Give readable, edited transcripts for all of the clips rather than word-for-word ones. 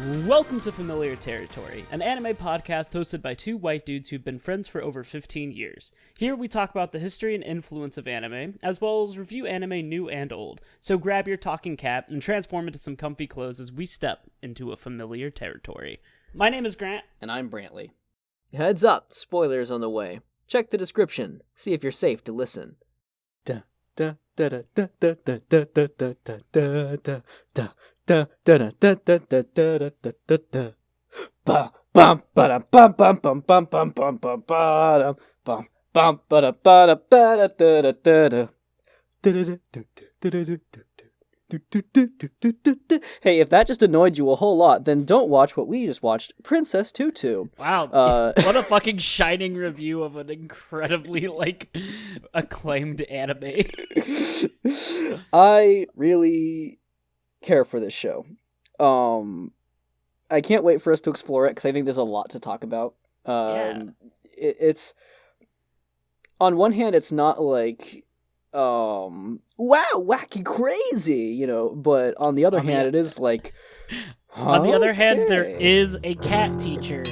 Welcome to Familiar Territory, an anime podcast hosted by two white dudes who've been friends for over 15 years. Here we talk about the history and influence of anime, as well as review anime new and old. So grab your talking cap and transform into some comfy clothes as we step into a familiar territory. My name is Grant. And I'm Brantley. Heads up, spoilers on the way. Check the description, see if you're safe to listen. Da da da da da da da da da da da da da. Da da da da da da da da da da. Bum bum ba bum bum bum bum bum bum bum ba bum bum ba ba da da da da. Hey, if that just annoyed you a whole lot, then don't watch what we just watched, Princess Tutu. Wow, what a fucking shining review of an incredibly, acclaimed anime. I really care for this show. I can't wait for us to explore it because I think there's a lot to talk about. It's on one hand, it's not like wow, wacky crazy, but on the other hand, it is like on the other hand, there is a cat teacher.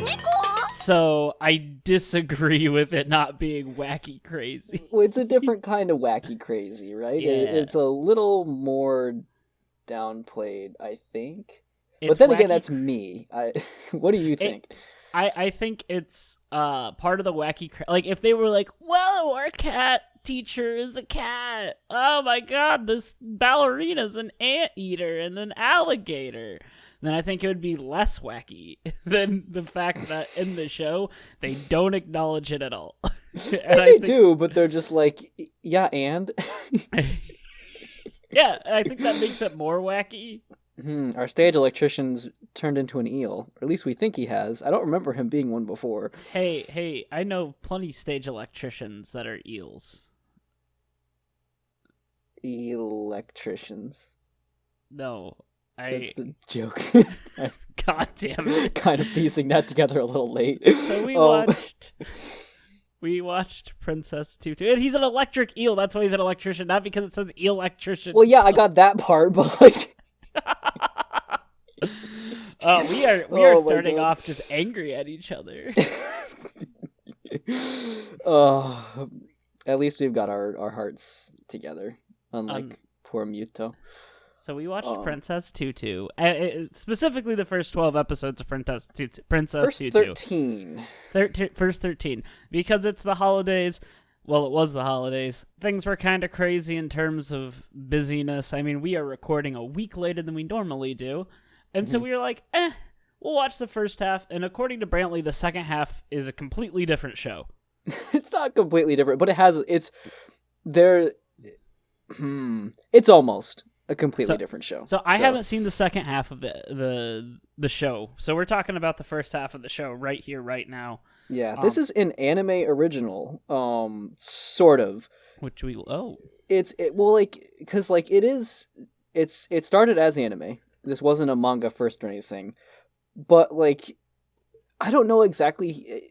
So I disagree with it not being wacky crazy. Well, it's a different kind of wacky crazy, right? Yeah. It's a little more downplayed, I think. It's but then wacky. again, that's me. What do you think? I think it's part of the wacky if they were like, well, our cat teacher is a cat. Oh my god, this ballerina's an anteater and an alligator. Then I think it would be less wacky than the fact that in the show they don't acknowledge it at all. And they do, but they're just like, yeah, and yeah, I think that makes it more wacky. Our stage electrician's turned into an eel, or at least we think he has. I don't remember him being one before. Hey, I know plenty stage electricians that are eels. Electricians? No, That's the joke. God damn it. Kind of piecing that together a little late. So we watched Princess Tutu. And he's an electric eel. That's why he's an electrician, not because it says electrician. Well, yeah, I got that part, but like... we are starting off just angry at each other. At least we've got our hearts together, unlike poor Muto. So we watched Princess Tutu, specifically the first 12 episodes of Princess Tutu. First 13. First 13. Because it's the holidays. Well, it was the holidays. Things were kind of crazy in terms of busyness. I mean, we are recording a week later than we normally do. And so we were like, we'll watch the first half. And according to Brantley, the second half is a completely different show. It's not completely different, but it's almost a completely different show. So I haven't seen the second half of the show. So we're talking about the first half of the show right here, right now. Yeah, this is an anime original, sort of. Which it started as anime. This wasn't a manga first or anything, but I don't know exactly.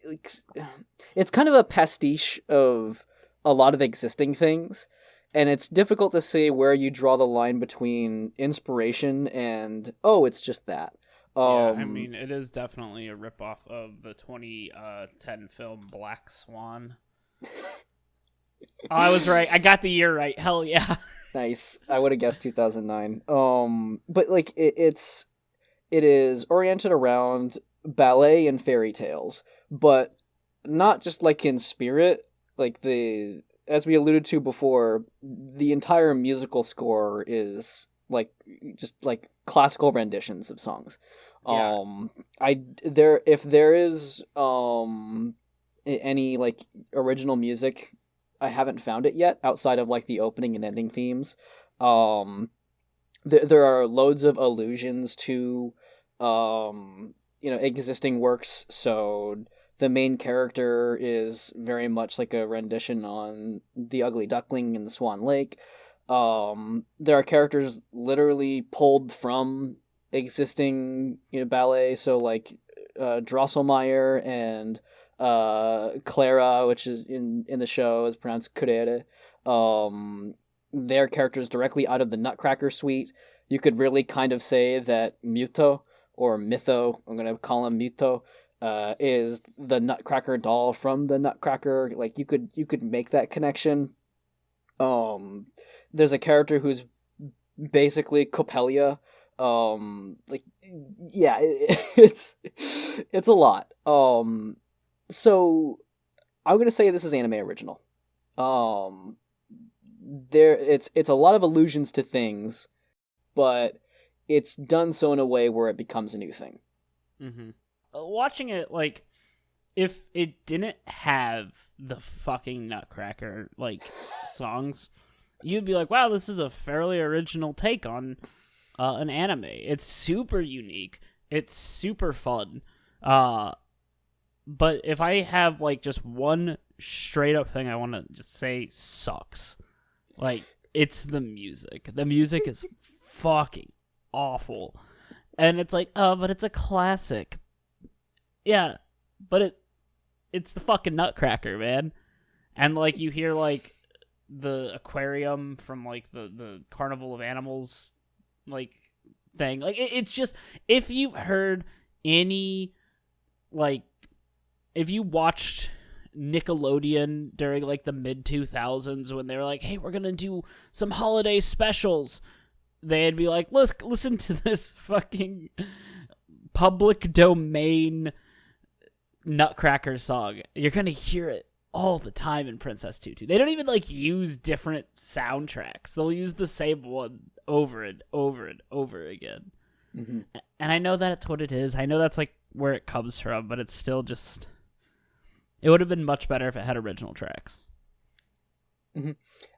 It's kind of a pastiche of a lot of existing things, and it's difficult to say where you draw the line between inspiration and it's just that. Yeah, I mean, it is definitely a ripoff of the 2010 film Black Swan. I was right. I got the year right. Hell yeah. Nice. I would have guessed 2009. But it is oriented around ballet and fairy tales, but not just in spirit. As we alluded to before, the entire musical score is just classical renditions of songs. Yeah. If there is any original music, I haven't found it yet outside of the opening and ending themes. There are loads of allusions to existing works. So the main character is very much like a rendition on The Ugly Duckling in the Swan Lake. There are characters literally pulled from existing ballet, so Drosselmeyer and Clara, which is in the show is pronounced Kurere. Their characters directly out of the Nutcracker suite. You could really kind of say that Muto or Mytho, I'm gonna call him Muto, is the Nutcracker doll from the Nutcracker. Like you could make that connection. There's a character who's basically Coppelia. Like yeah, it's a lot. So I'm gonna say this is anime original. It's a lot of allusions to things, but it's done so in a way where it becomes a new thing. Mm-hmm. Watching it, like, if it didn't have the fucking Nutcracker, like, songs, you'd be like, wow, this is a fairly original take on an anime. It's super unique. It's super fun. But if I have, like, just one straight up thing I want to just say sucks, like, it's the music. The music is fucking awful. And it's like, oh, but it's a classic. Yeah, but it's the fucking Nutcracker, man. And, like, you hear, like, the aquarium from, like, the Carnival of Animals, like, thing. Like, it's just, if you've heard any, like, if you watched Nickelodeon during, like, the mid-2000s when they were like, hey, we're gonna do some holiday specials, they'd be like, listen to this fucking public domain Nutcracker song. You're gonna hear it all the time in Princess Tutu. They don't even, like, use different soundtracks. They'll use the same one over and over and over again. Mm-hmm. And I know that's what it is. I know that's, like, where it comes from, but it's still just... It would have been much better if it had original tracks. Mm-hmm.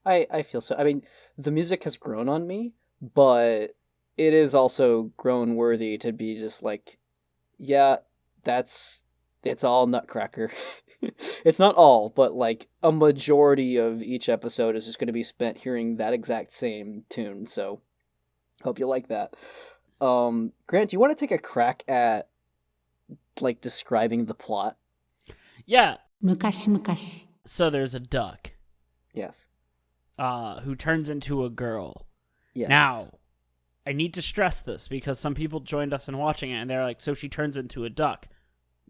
I feel so. I mean, the music has grown on me, but it is also grown worthy to be just like, yeah, it's all Nutcracker. It's not all, but like a majority of each episode is just going to be spent hearing that exact same tune. So hope you like that. Grant, do you want to take a crack at like describing the plot? Yeah. 昔々 So there's a duck. Yes. Who turns into a girl. Yes. Now, I need to stress this because some people joined us in watching it and they're like, so she turns into a duck.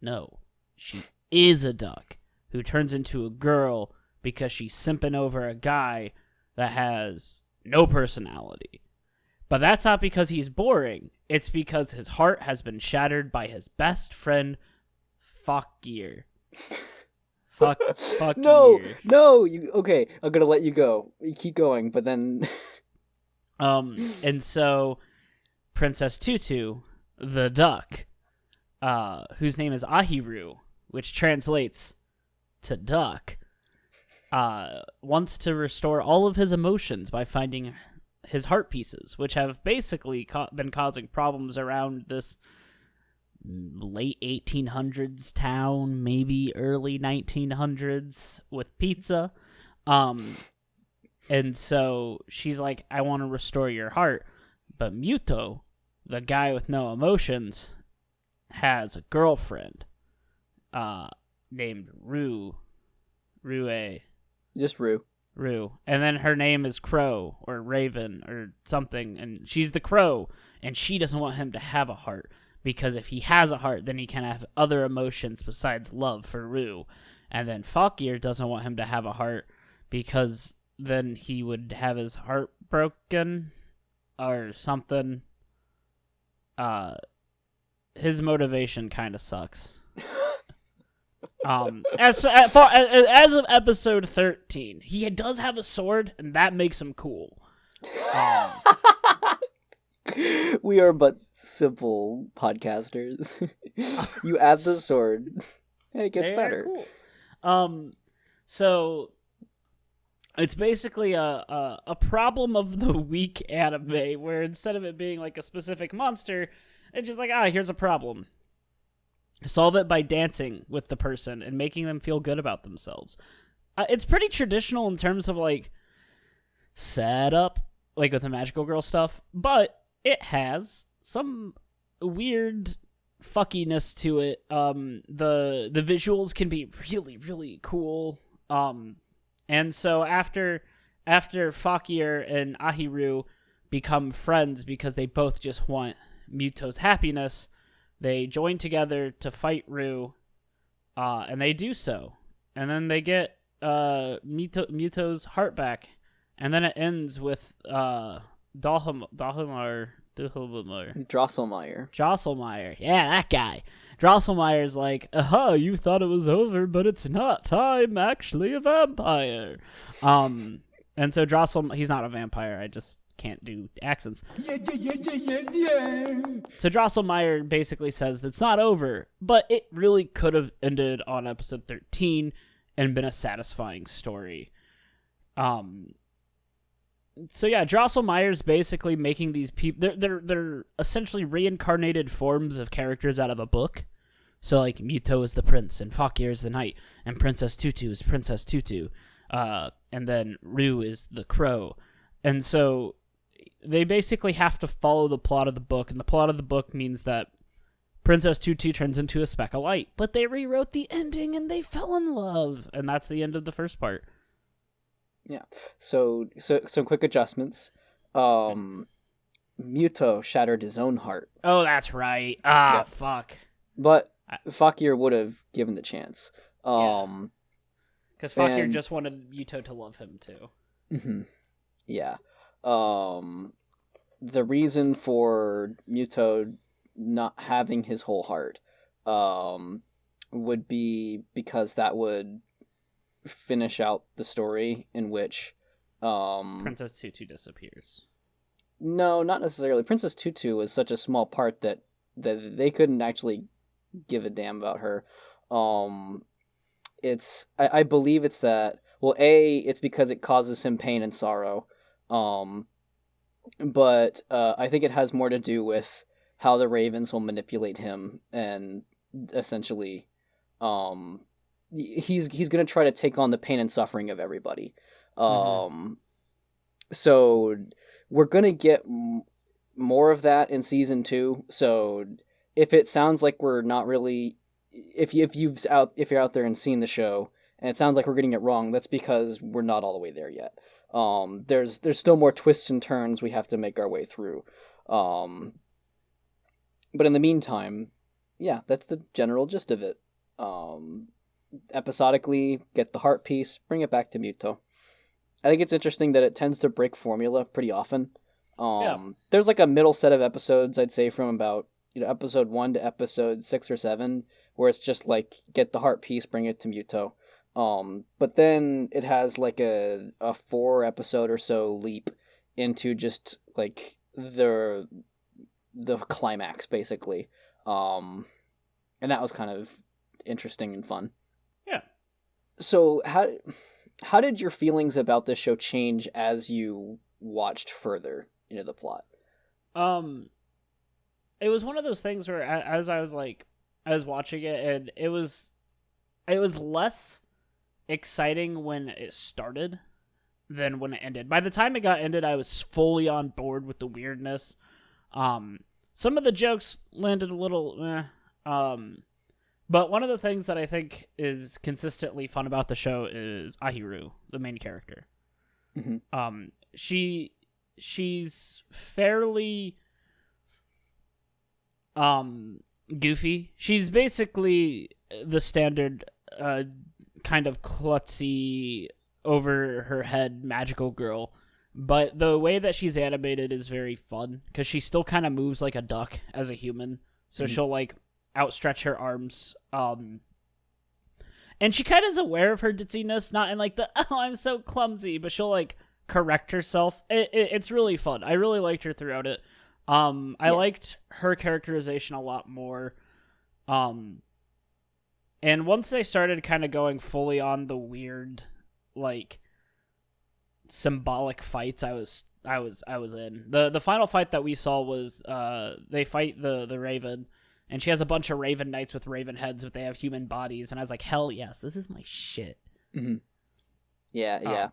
No, she is a duck who turns into a girl because she's simping over a guy that has no personality. But that's not because he's boring. It's because his heart has been shattered by his best friend, Fakir. Fuck No, year. no, okay, I'm gonna let you go. You keep going, but then... And so, Princess Tutu, the duck, whose name is Ahiru, which translates to duck, wants to restore all of his emotions by finding his heart pieces, which have basically been causing problems around this late 1800s town, maybe early 1900s with pizza. And so she's like, I want to restore your heart. But Muto, the guy with no emotions, has a girlfriend named Rue. Just Rue. And then her name is Crow or Raven or something. And she's the crow. And she doesn't want him to have a heart. Because if he has a heart, then he can have other emotions besides love for Rue. And then Fakir doesn't want him to have a heart because then he would have his heart broken or something. His motivation kind of sucks. As of episode 13, he does have a sword, and that makes him cool. We are but simple podcasters. You add the sword, and it gets better. Cool. So it's basically a problem of the week anime where instead of it being like a specific monster, it's just like, here's a problem. Solve it by dancing with the person and making them feel good about themselves. It's pretty traditional in terms of like setup, like with the magical girl stuff, but it has some weird fuckiness to it. The visuals can be really, really cool. And so after Fakir and Ahiru become friends because they both just want Muto's happiness, They join together to fight Rue, and they do so. And then they get Muto's heart back, and then it ends with Drosselmeyer. Yeah, that guy. Drosselmeyer's like, aha, you thought it was over, but it's not. I'm actually a vampire. And so he's not a vampire. I just can't do accents. Yeah. So Drosselmeyer basically says that's not over, but it really could have ended on episode 13 and been a satisfying story. So yeah, Drosselmeyer's basically making these people. They're essentially reincarnated forms of characters out of a book. So like Muto is the prince, and Fakir is the knight, and Princess Tutu is Princess Tutu, and then Rue is the crow, and so they basically have to follow the plot of the book, and the plot of the book means that Princess Tutu turns into a speck of light, but they rewrote the ending and they fell in love, and that's the end of the first part. Yeah. So some quick adjustments. Muto shattered his own heart. Oh, that's right. Fuck. But Fakir would have given the chance. Because Fakir just wanted Muto to love him too. Mm-hmm. Yeah. The reason for Muto not having his whole heart would be because that would finish out the story in which Princess Tutu disappears. No, not necessarily. Princess Tutu was such a small part that they couldn't actually give a damn about her. I believe it's that, well, it's because it causes him pain and sorrow. But I think it has more to do with how the Ravens will manipulate him, and essentially he's going to try to take on the pain and suffering of everybody. So we're going to get more of that in season 2. So if it sounds like we're not really, if you're out there and seen the show and it sounds like we're getting it wrong, that's because we're not all the way there yet. There's still more twists and turns we have to make our way through. But in the meantime, yeah, that's the general gist of it. Episodically, get the heart piece, bring it back to Muto. I think it's interesting that it tends to break formula pretty often. There's like a middle set of episodes, I'd say, from about episode 1 to episode 6 or 7, where it's just like, get the heart piece, bring it to Muto. But then it has like a 4 episode or so leap into just like the climax, basically. And that was kind of interesting and fun. Yeah. So how did your feelings about this show change as you watched further into the plot? It was one of those things where as I was watching it, and it was less exciting when it started than when it ended. By the time it got ended, I was fully on board with the weirdness. Some of the jokes landed a little but one of the things that I think is consistently fun about the show is Ahiru, the main character. Mm-hmm. She's fairly goofy. She's basically the standard kind of klutzy, over her head magical girl, but the way that she's animated is very fun because she still kind of moves like a duck as a human. So she'll like outstretch her arms, and she kind of is aware of her ditziness, not in like the I'm so clumsy, but she'll like correct herself. It's really fun. I really liked her throughout it. I liked her characterization a lot more. And once they started kind of going fully on the weird, like, symbolic fights, I was in. The final fight that we saw was they fight the Raven, and she has a bunch of Raven Knights with Raven heads, but they have human bodies, and I was like, hell yes, this is my shit. Mm-hmm. Yeah.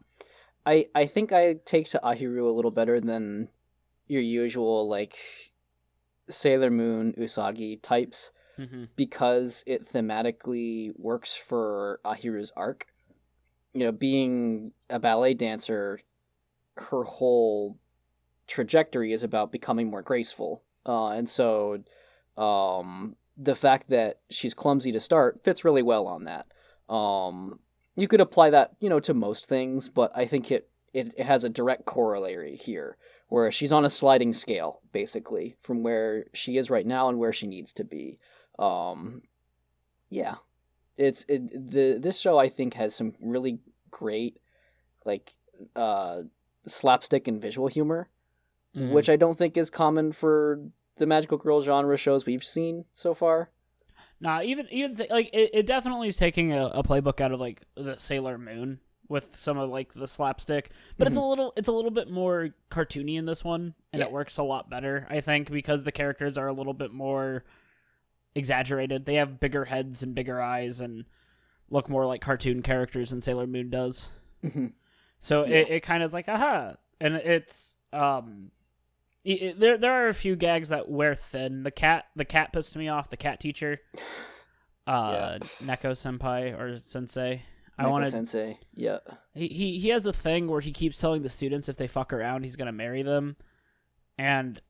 I think I take to Ahiru a little better than your usual, like, Sailor Moon Usagi types, because it thematically works for Ahiru's arc. Being a ballet dancer, her whole trajectory is about becoming more graceful. And so The fact that she's clumsy to start fits really well on that. You could apply that, to most things, but I think it has a direct corollary here, where she's on a sliding scale, basically, from where she is right now and where she needs to be. Yeah, this show, I think, has some really great, like, slapstick and visual humor, which I don't think is common for the magical girl genre shows we've seen so far. Nah, it definitely is taking a playbook out of like the Sailor Moon with some of like the slapstick, but it's a little bit more cartoony in this one, and it works a lot better, I think, because the characters are a little bit more exaggerated. They have bigger heads and bigger eyes and look more like cartoon characters than Sailor Moon does. So it kind of is like, aha, and it's there are a few gags that wear thin. The cat pissed me off. The cat teacher, Neko senpai or sensei. Sensei. Yeah. He has a thing where he keeps telling the students if they fuck around, he's gonna marry them, and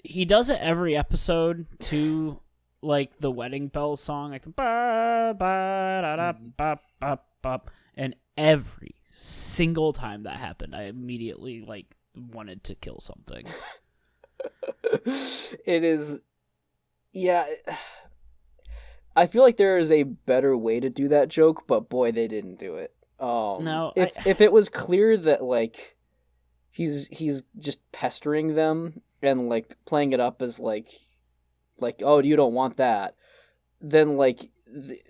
he does it every episode to like the wedding bells song, like ba ba da da ba ba ba, and every single time that happened, I immediately like wanted to kill something. It is, yeah. I feel like there is a better way to do that joke, but boy, they didn't do it. No, if it was clear that like he's just pestering them and like playing it up as like oh, you don't want that, then like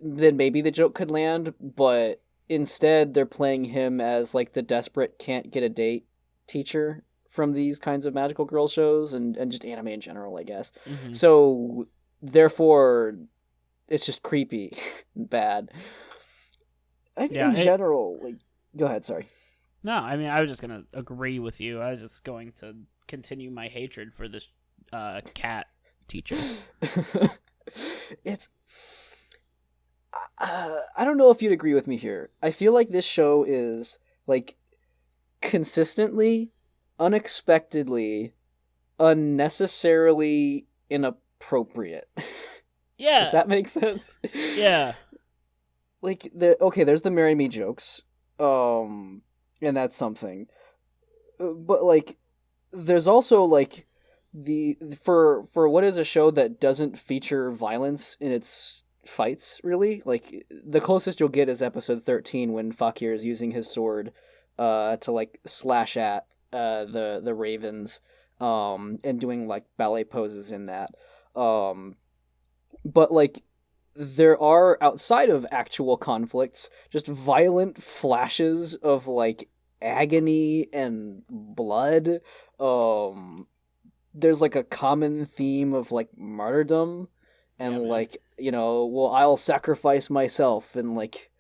then maybe the joke could land. But instead, they're playing him as like the desperate can't get a date teacher from these kinds of magical girl shows and just anime in general, I guess. So therefore, it's just creepy, bad. I think in general, like, go ahead. Sorry. No, I mean, I was just gonna agree with you. I was just going to continue my hatred for this cat teacher. It's. I don't know if you'd agree with me here. I feel like this show is like consistently, unexpectedly, unnecessarily inappropriate. Yeah. Does that make sense? Yeah. Like there's the marry me jokes. And that's something. But like there's also like for what is a show that doesn't feature violence in its fights, really, like the closest you'll get is episode 13 when Fakir is using his sword to like slash at the ravens and doing like ballet poses in that. But like there are, outside of actual conflicts, just violent flashes of like agony and blood. There's like a common theme of like martyrdom and like, well, I'll sacrifice myself, and like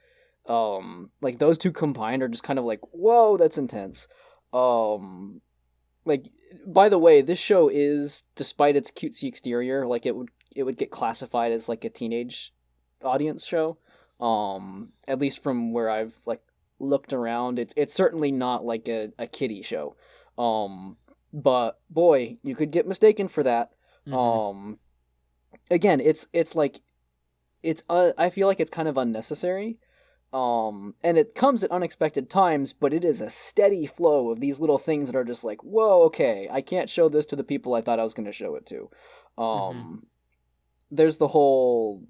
those two combined are just kind of like, whoa, that's intense. Like, by the way, this show is, despite its cutesy exterior, like it would get classified as like a teenage audience show. At least from where I've like looked around, it's certainly not like a kiddie show. But boy, you could get mistaken for that. Again, it's like I feel like it's kind of unnecessary. And it comes at unexpected times, but it is a steady flow of these little things that are just like, whoa, okay, I can't show this to the people I thought I was going to show it to. There's the whole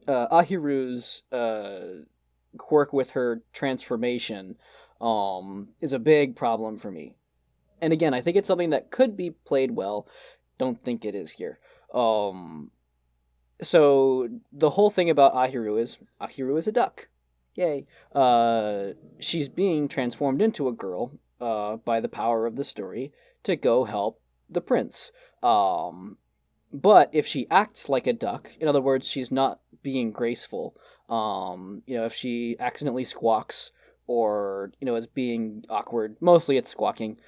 Ahiru's quirk with her transformation is a big problem for me. And again, I think it's something that could be played well. Don't think it is here. So the whole thing about Ahiru is a duck. Yay. She's being transformed into a girl by the power of the story to go help the prince. But if she acts like a duck, in other words, she's not being graceful, if she accidentally squawks or, is being awkward, mostly it's squawking,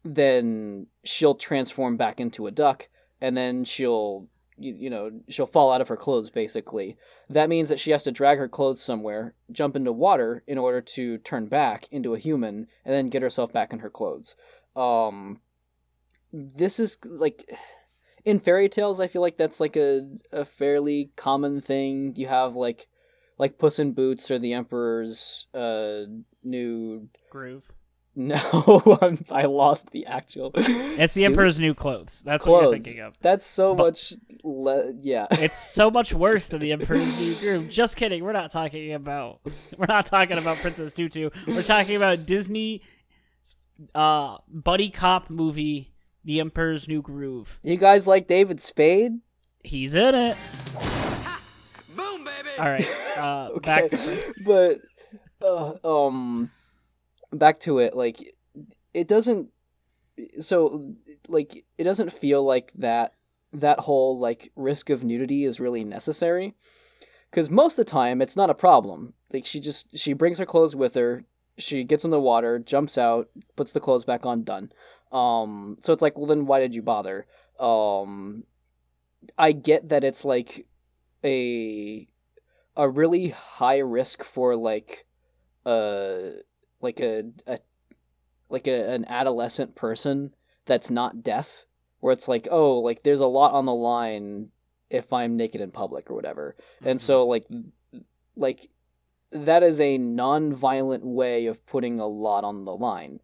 then she'll transform back into a duck, and then she'll fall out of her clothes, basically. That means that she has to drag her clothes somewhere, jump into water in order to turn back into a human, and then get herself back in her clothes. this is like in fairy tales. I feel like that's like a fairly common thing. You have like Puss in Boots or the Emperor's new Groove. No, I lost the actual. It's the suit? Emperor's New Clothes. That's Clothes. what you're thinking of. That's so But- much. Yeah. It's so much worse than the Emperor's New Groove. Just kidding. We're not talking about Princess Tutu. We're talking about Disney buddy cop movie, The Emperor's New Groove. You guys like David Spade? He's in it. Boom, baby. All right. Okay. Back to But back to it. Like, it doesn't. So, like, it doesn't feel like that whole like risk of nudity is really necessary, because most of the time it's not a problem. Like, she brings her clothes with her, she gets in the water, jumps out, puts the clothes back on, done. So it's like, well, then why did you bother? I get that it's like a really high risk for like an adolescent person that's not death, where it's like, oh, like there's a lot on the line if I'm naked in public or whatever. Mm-hmm. And so like that is a non-violent way of putting a lot on the line.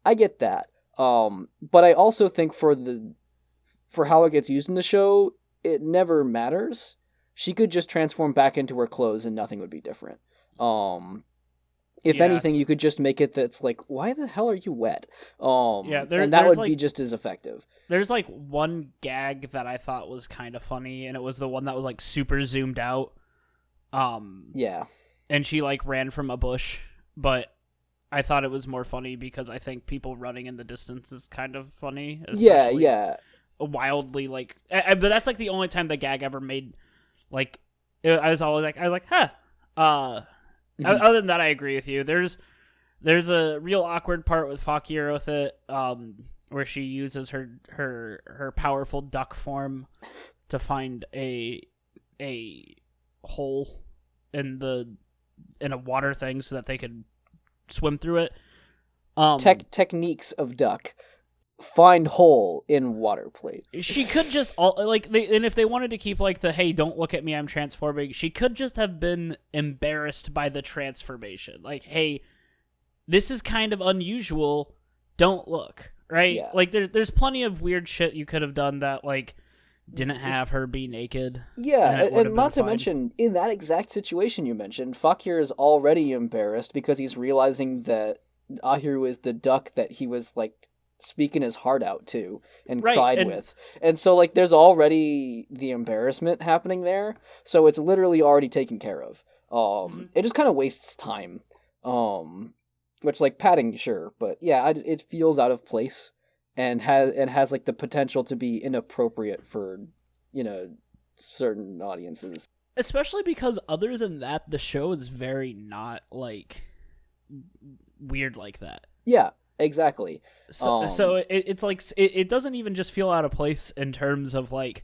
I get that. But I also think for how it gets used in the show, it never matters. She could just transform back into her clothes and nothing would be different. If anything, you could just make it that's like, why the hell are you wet? And that would be just as effective. There's like one gag that I thought was kind of funny, and it was the one that was like super zoomed out. Yeah. And she like ran from a bush, but I thought it was more funny because I think people running in the distance is kind of funny. Yeah. Wildly like, but that's like the only time the gag ever made. Like, I was like, huh. Mm-hmm. Other than that, I agree with you. There's a real awkward part with Fakir with it, where she uses her powerful duck form to find a hole in a water thing so that they could swim through it. Techniques of duck. Find hole in water plates. She could just and if they wanted to keep like the hey, don't look at me, I'm transforming, she could just have been embarrassed by the transformation. Like, hey, this is kind of unusual. Don't look, right? Yeah. Like there's plenty of weird shit you could have done that like didn't have her be naked. Yeah, and not to mention, in that exact situation you mentioned, Fakir is already embarrassed because he's realizing that Ahiru is the duck that he was like speaking his heart out to and cried with. And so like there's already the embarrassment happening there. So it's literally already taken care of. It just kind of wastes time. Which like padding, sure, but yeah, it feels out of place and has like the potential to be inappropriate for, certain audiences. Especially because other than that, the show is very not like weird like that. Yeah. Exactly. So it's like it doesn't even just feel out of place in terms of like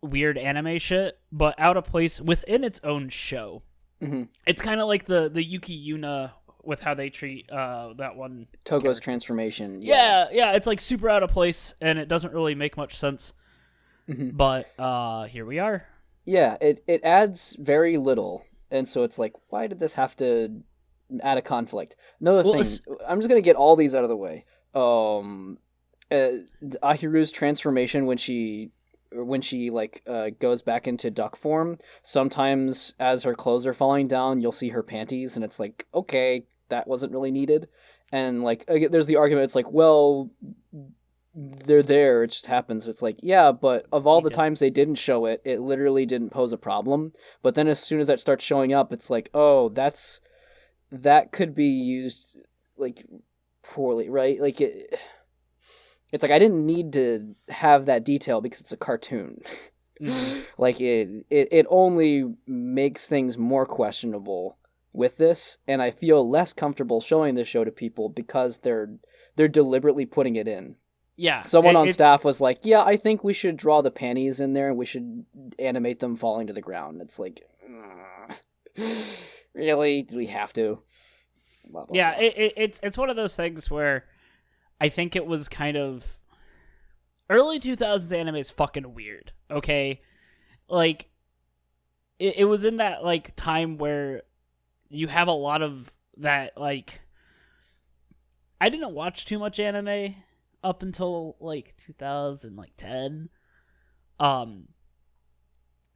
weird anime shit, but out of place within its own show. Mm-hmm. It's kind of like the Yuki Yuna with how they treat that one Togo's character. transformation. Yeah, it's like super out of place and it doesn't really make much sense. Mm-hmm. But here we are. Yeah, it adds very little, and so it's like, why did this have to add a conflict? Another thing, I'm just gonna get all these out of the way. Ahiru's transformation when she goes back into duck form, sometimes as her clothes are falling down, you'll see her panties, and it's like, okay, that wasn't really needed. And like, there's the argument, it's like, well, they're there, it just happens. It's like, yeah, but of all the times they didn't show it, it literally didn't pose a problem. But then as soon as that starts showing up, it's like, oh, that could be used like poorly, right? Like it's like I didn't need to have that detail because it's a cartoon. Mm-hmm. Like it only makes things more questionable with this, and I feel less comfortable showing this show to people because they're deliberately putting it in. Yeah. Someone on staff was like, yeah, I think we should draw the panties in there and we should animate them falling to the ground. It's like, really? Do we have to? Blah, blah, yeah, blah. it's one of those things where I think it was kind of early 2000s anime is fucking weird. Okay, like it was in that like time where you have a lot of that like. I didn't watch too much anime up until like 2010.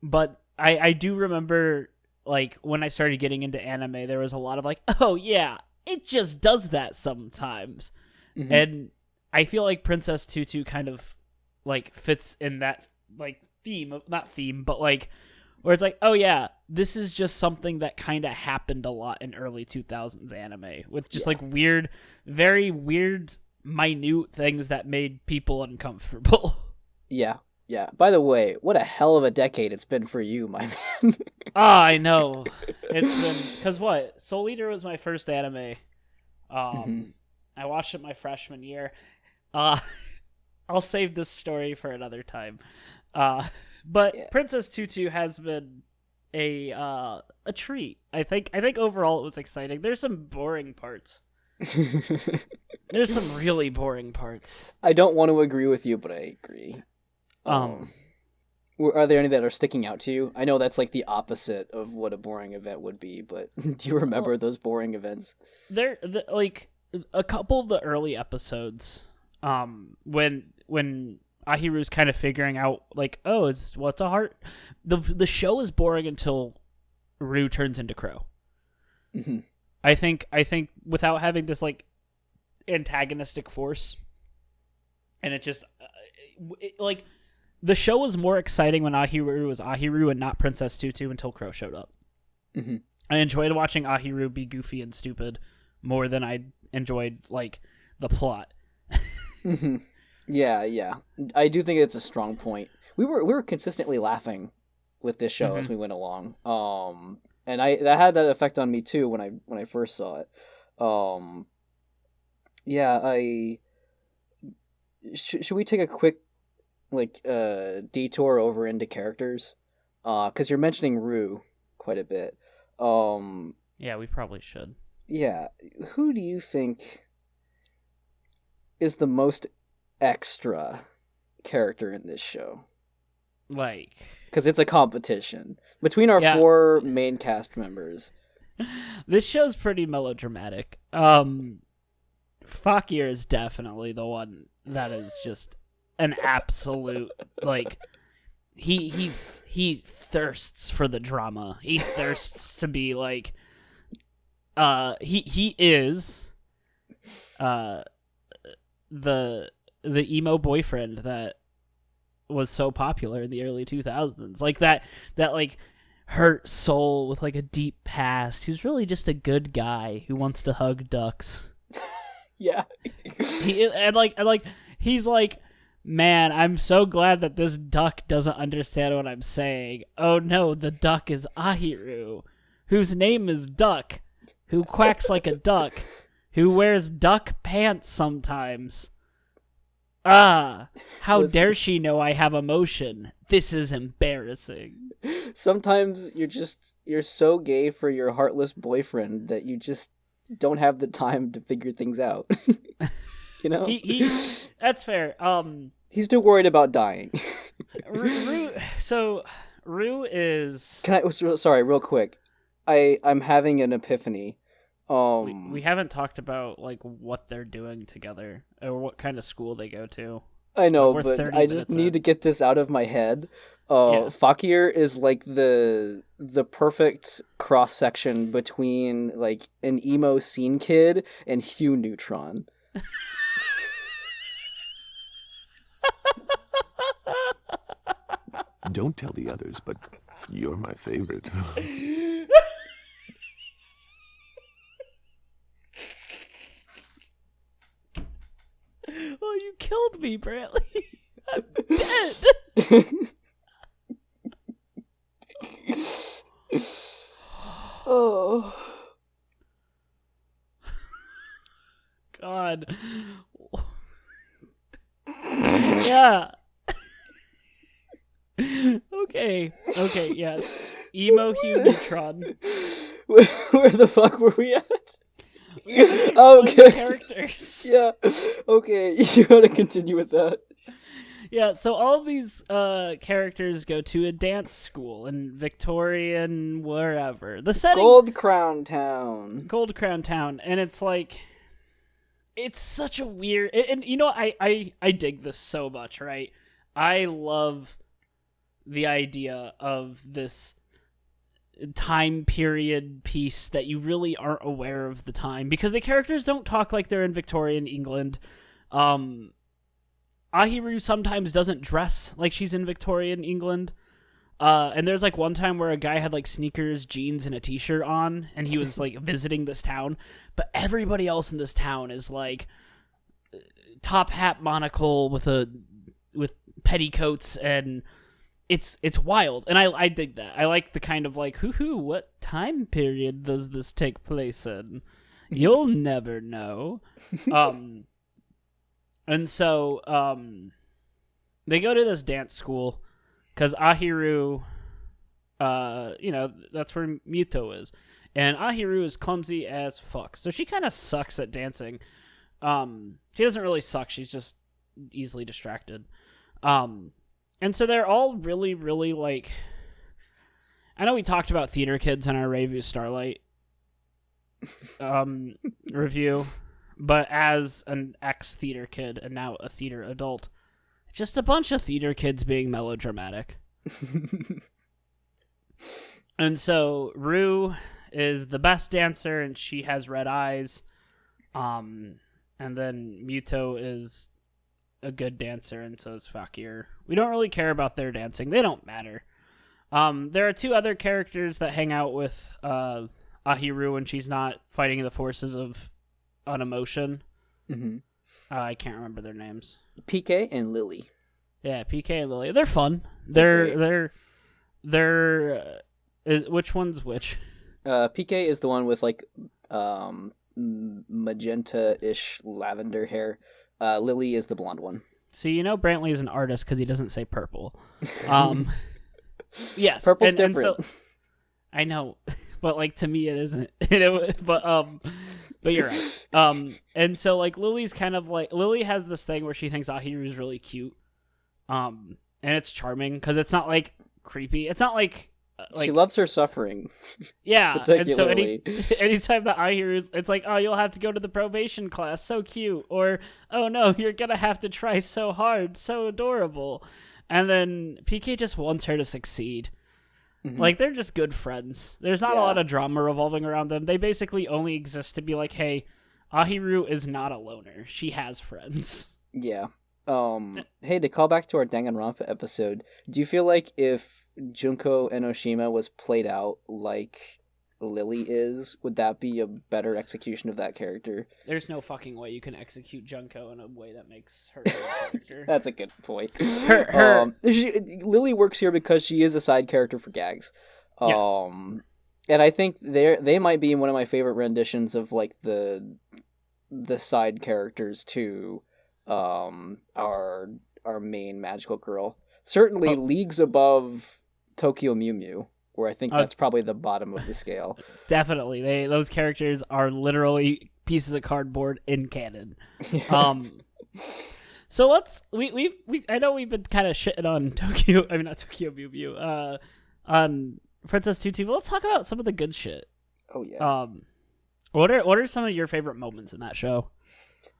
But I do remember like when I started getting into anime, there was a lot of like, oh yeah, it just does that sometimes. Mm-hmm. And I feel like Princess Tutu kind of like fits in that like not theme, but like where it's like, oh yeah, this is just something that kind of happened a lot in early 2000s anime with just like weird, very weird, minute things that made people uncomfortable. Yeah. By the way, what a hell of a decade it's been for you, my man. I know. It's been because what Soul Eater was my first anime. I watched it my freshman year. I'll save this story for another time. But Princess Tutu has been a treat. I think overall it was exciting. There's some boring parts. There's some really boring parts. I don't want to agree with you, but I agree. Are there any that are sticking out to you? I know that's like the opposite of what a boring event would be, but do you remember those boring events? Like a couple of the early episodes, when Ahiru's kind of figuring out like, oh, what's a heart? The show is boring until Rue turns into Crow. Mm-hmm. I think without having this like antagonistic force, and it just like the show was more exciting when Ahiru was Ahiru and not Princess Tutu until Crow showed up. Mm-hmm. I enjoyed watching Ahiru be goofy and stupid more than I enjoyed like the plot. Mm-hmm. Yeah. I do think it's a strong point. We were consistently laughing with this show as we went along. And that had that effect on me too when I first saw it. Should we take a quick like detour over into characters? Cuz you're mentioning Rue quite a bit. Yeah, we probably should. Yeah, who do you think is the most extra character in this show? Like, because it's a competition between our 4 main cast members. This show's pretty melodramatic. Fakir is definitely the one that is just an absolute like he thirsts for the drama. He thirsts to be like he is the emo boyfriend that was so popular in the early 2000s, like that like hurt soul with like a deep past who's really just a good guy who wants to hug ducks. Yeah. He's like, man, I'm so glad that this duck doesn't understand what I'm saying. Oh no, the duck is Ahiru, whose name is Duck, who quacks like a duck, who wears duck pants sometimes. How dare she know I have emotion? This is embarrassing. Sometimes you're so gay for your heartless boyfriend that you just don't have the time to figure things out. You know? He that's fair. He's too worried about dying. Rue is... Sorry, real quick. I'm having an epiphany. We haven't talked about like what they're doing together or what kind of school they go to. I know, but I just need to get this out of my head. Fakir is like the perfect cross section between like an emo scene kid and Hugh Neutron. Don't tell the others, but you're my favorite. Oh, you killed me, Brantley. I'm dead. Oh. God. Yeah. Okay, yes. Emo Hugh Neutron. Where the fuck were we at? Explain Okay. the characters. Yeah. Okay, you gotta continue with that. Yeah, so all of these characters go to a dance school in Victorian wherever. The setting Gold Crown Town. Gold Crown Town, and it's like it's such a weird and you know I dig this so much, right? I love the idea of this time period piece that you really aren't aware of the time because the characters don't talk like they're in Victorian England. Ahiru sometimes doesn't dress like she's in Victorian England. And there's like one time where a guy had like sneakers, jeans, and a t-shirt on, and he was like visiting this town. But everybody else in this town is like top hat, monocle with petticoats, and it's wild. And I dig that. I like the kind of like, what time period does this take place in? You'll never know. And so, they go to this dance school because Ahiru, that's where Muto is. And Ahiru is clumsy as fuck. So she kind of sucks at dancing. She doesn't really suck. She's just easily distracted. And so they're all really, really like, I know we talked about theater kids in our Review Starlight, review. But as an ex-theater kid and now a theater adult, just a bunch of theater kids being melodramatic. And so Rue is the best dancer, and she has red eyes. And then Muto is a good dancer, and so is Fakir. We don't really care about their dancing. They don't matter. There are two other characters that hang out with Ahiru when she's not fighting the forces of on emotion. Mm-hmm. I can't remember their names. PK and Lily. Yeah, PK and Lily. They're fun. They're which one's which? PK is the one with like magenta-ish lavender hair. Lily is the blonde one. See, Brantley is an artist because he doesn't say purple. Yes, Purple's and different. So, I know, but like to me it isn't. But you're right. And so like Lily's kind of like Lily has this thing where she thinks Ahiru is really cute. And it's charming because it's not like creepy. It's not like she loves her suffering. Yeah, particularly. and so anytime that Ahiru, it's like, oh, you'll have to go to the probation class, so cute, or oh no, you're gonna have to try so hard, so adorable, and then PK just wants her to succeed. Mm-hmm. Like, they're just good friends. There's not a lot of drama revolving around them. They basically only exist to be like, hey, Ahiru is not a loner. She has friends. Yeah. Hey, to call back to our Danganronpa episode, do you feel like if Junko Enoshima was played out like Lily is, would that be a better execution of that character? There's no fucking way you can execute Junko in a way that makes her a character. That's a good point. Lily works here because she is a side character for gags. Yes. And I think they might be one of my favorite renditions of like the side characters to our main magical girl. Certainly leagues above Tokyo Mew Mew, where I think that's probably the bottom of the scale. Definitely. Those characters are literally pieces of cardboard in canon. So let's we I know we've been kind of shitting on not Tokyo Mew Mew, on Princess Tutu, but let's talk about some of the good shit. Oh yeah. What are some of your favorite moments in that show?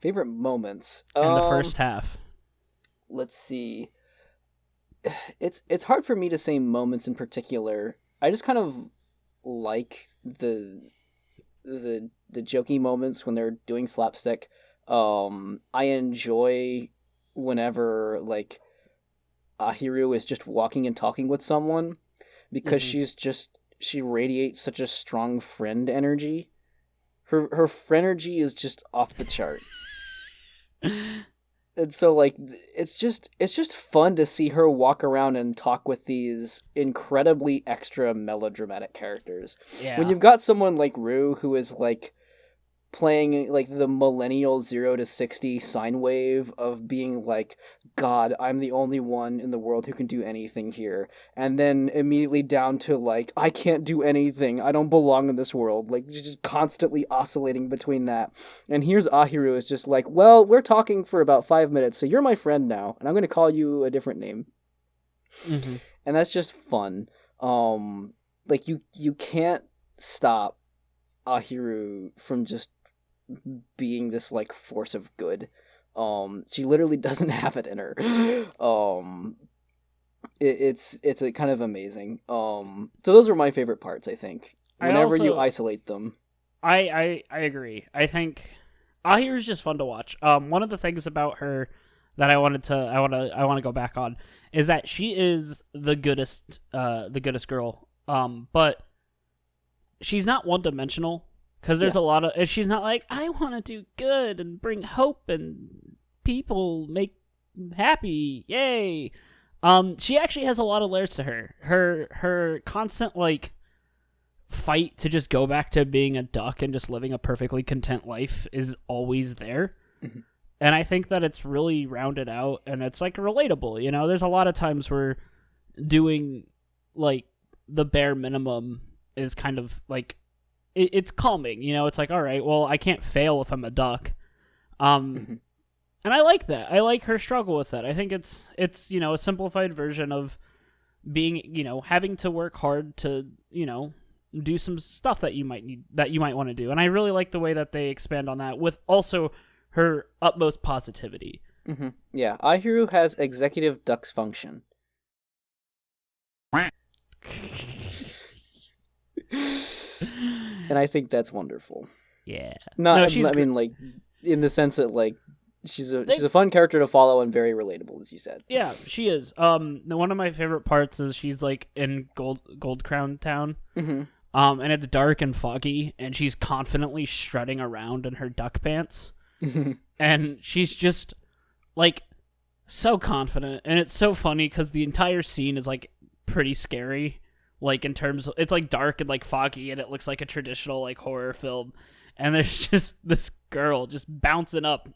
Favorite moments in the first half. Let's see. It's hard for me to say moments in particular. I just kind of like the jokey moments when they're doing slapstick. I enjoy whenever like Ahiru is just walking and talking with someone because she radiates such a strong friend energy. Her friendergy is just off the chart. And so like it's just fun to see her walk around and talk with these incredibly extra melodramatic characters. Yeah. When you've got someone like Rue who is like playing like the millennial 0 to 60 sine wave of being like, God, I'm the only one in the world who can do anything here, and then immediately down to like, I can't do anything, I don't belong in this world, like just constantly oscillating between that. And here's Ahiru is just like, well, we're talking for about 5 minutes, so you're my friend now, and I'm going to call you a different name. Mm-hmm. And that's just fun. Like you can't stop Ahiru from just being this like force of good. She literally doesn't have it in her. It's a kind of amazing. So those are my favorite parts, I think. Whenever you isolate them. I agree. I think Ahiru is just fun to watch. One of the things about her that I want to go back on is that she is the goodest girl. But she's not one-dimensional. Because there's a lot of... She's not like, I want to do good and bring hope and people make happy. Yay. She actually has a lot of layers to her. Her constant, like, fight to just go back to being a duck and just living a perfectly content life is always there. Mm-hmm. And I think that it's really rounded out and it's, like, relatable. You know, there's a lot of times where doing, like, the bare minimum is kind of, like... It's calming, you know. It's like, all right, well, I can't fail if I'm a duck, and I like that. I like her struggle with that. I think it's you know, a simplified version of being, you know, having to work hard to, you know, do some stuff that you might want to do. And I really like the way that they expand on that with also her utmost positivity. Mm-hmm. Yeah, Ahiru has executive duck's function. And I think that's wonderful. Yeah. I mean, like, in the sense that, like, she's a fun character to follow and very relatable, as you said. Yeah, she is. One of my favorite parts is she's, like, in Gold Crown Town. Mm-hmm. And it's dark and foggy, and she's confidently strutting around in her duck pants. And she's just, like, so confident. And it's so funny because the entire scene is, like, pretty scary. Like, in terms of, it's, like, dark and, like, foggy, and it looks like a traditional, like, horror film. And there's just this girl just bouncing up.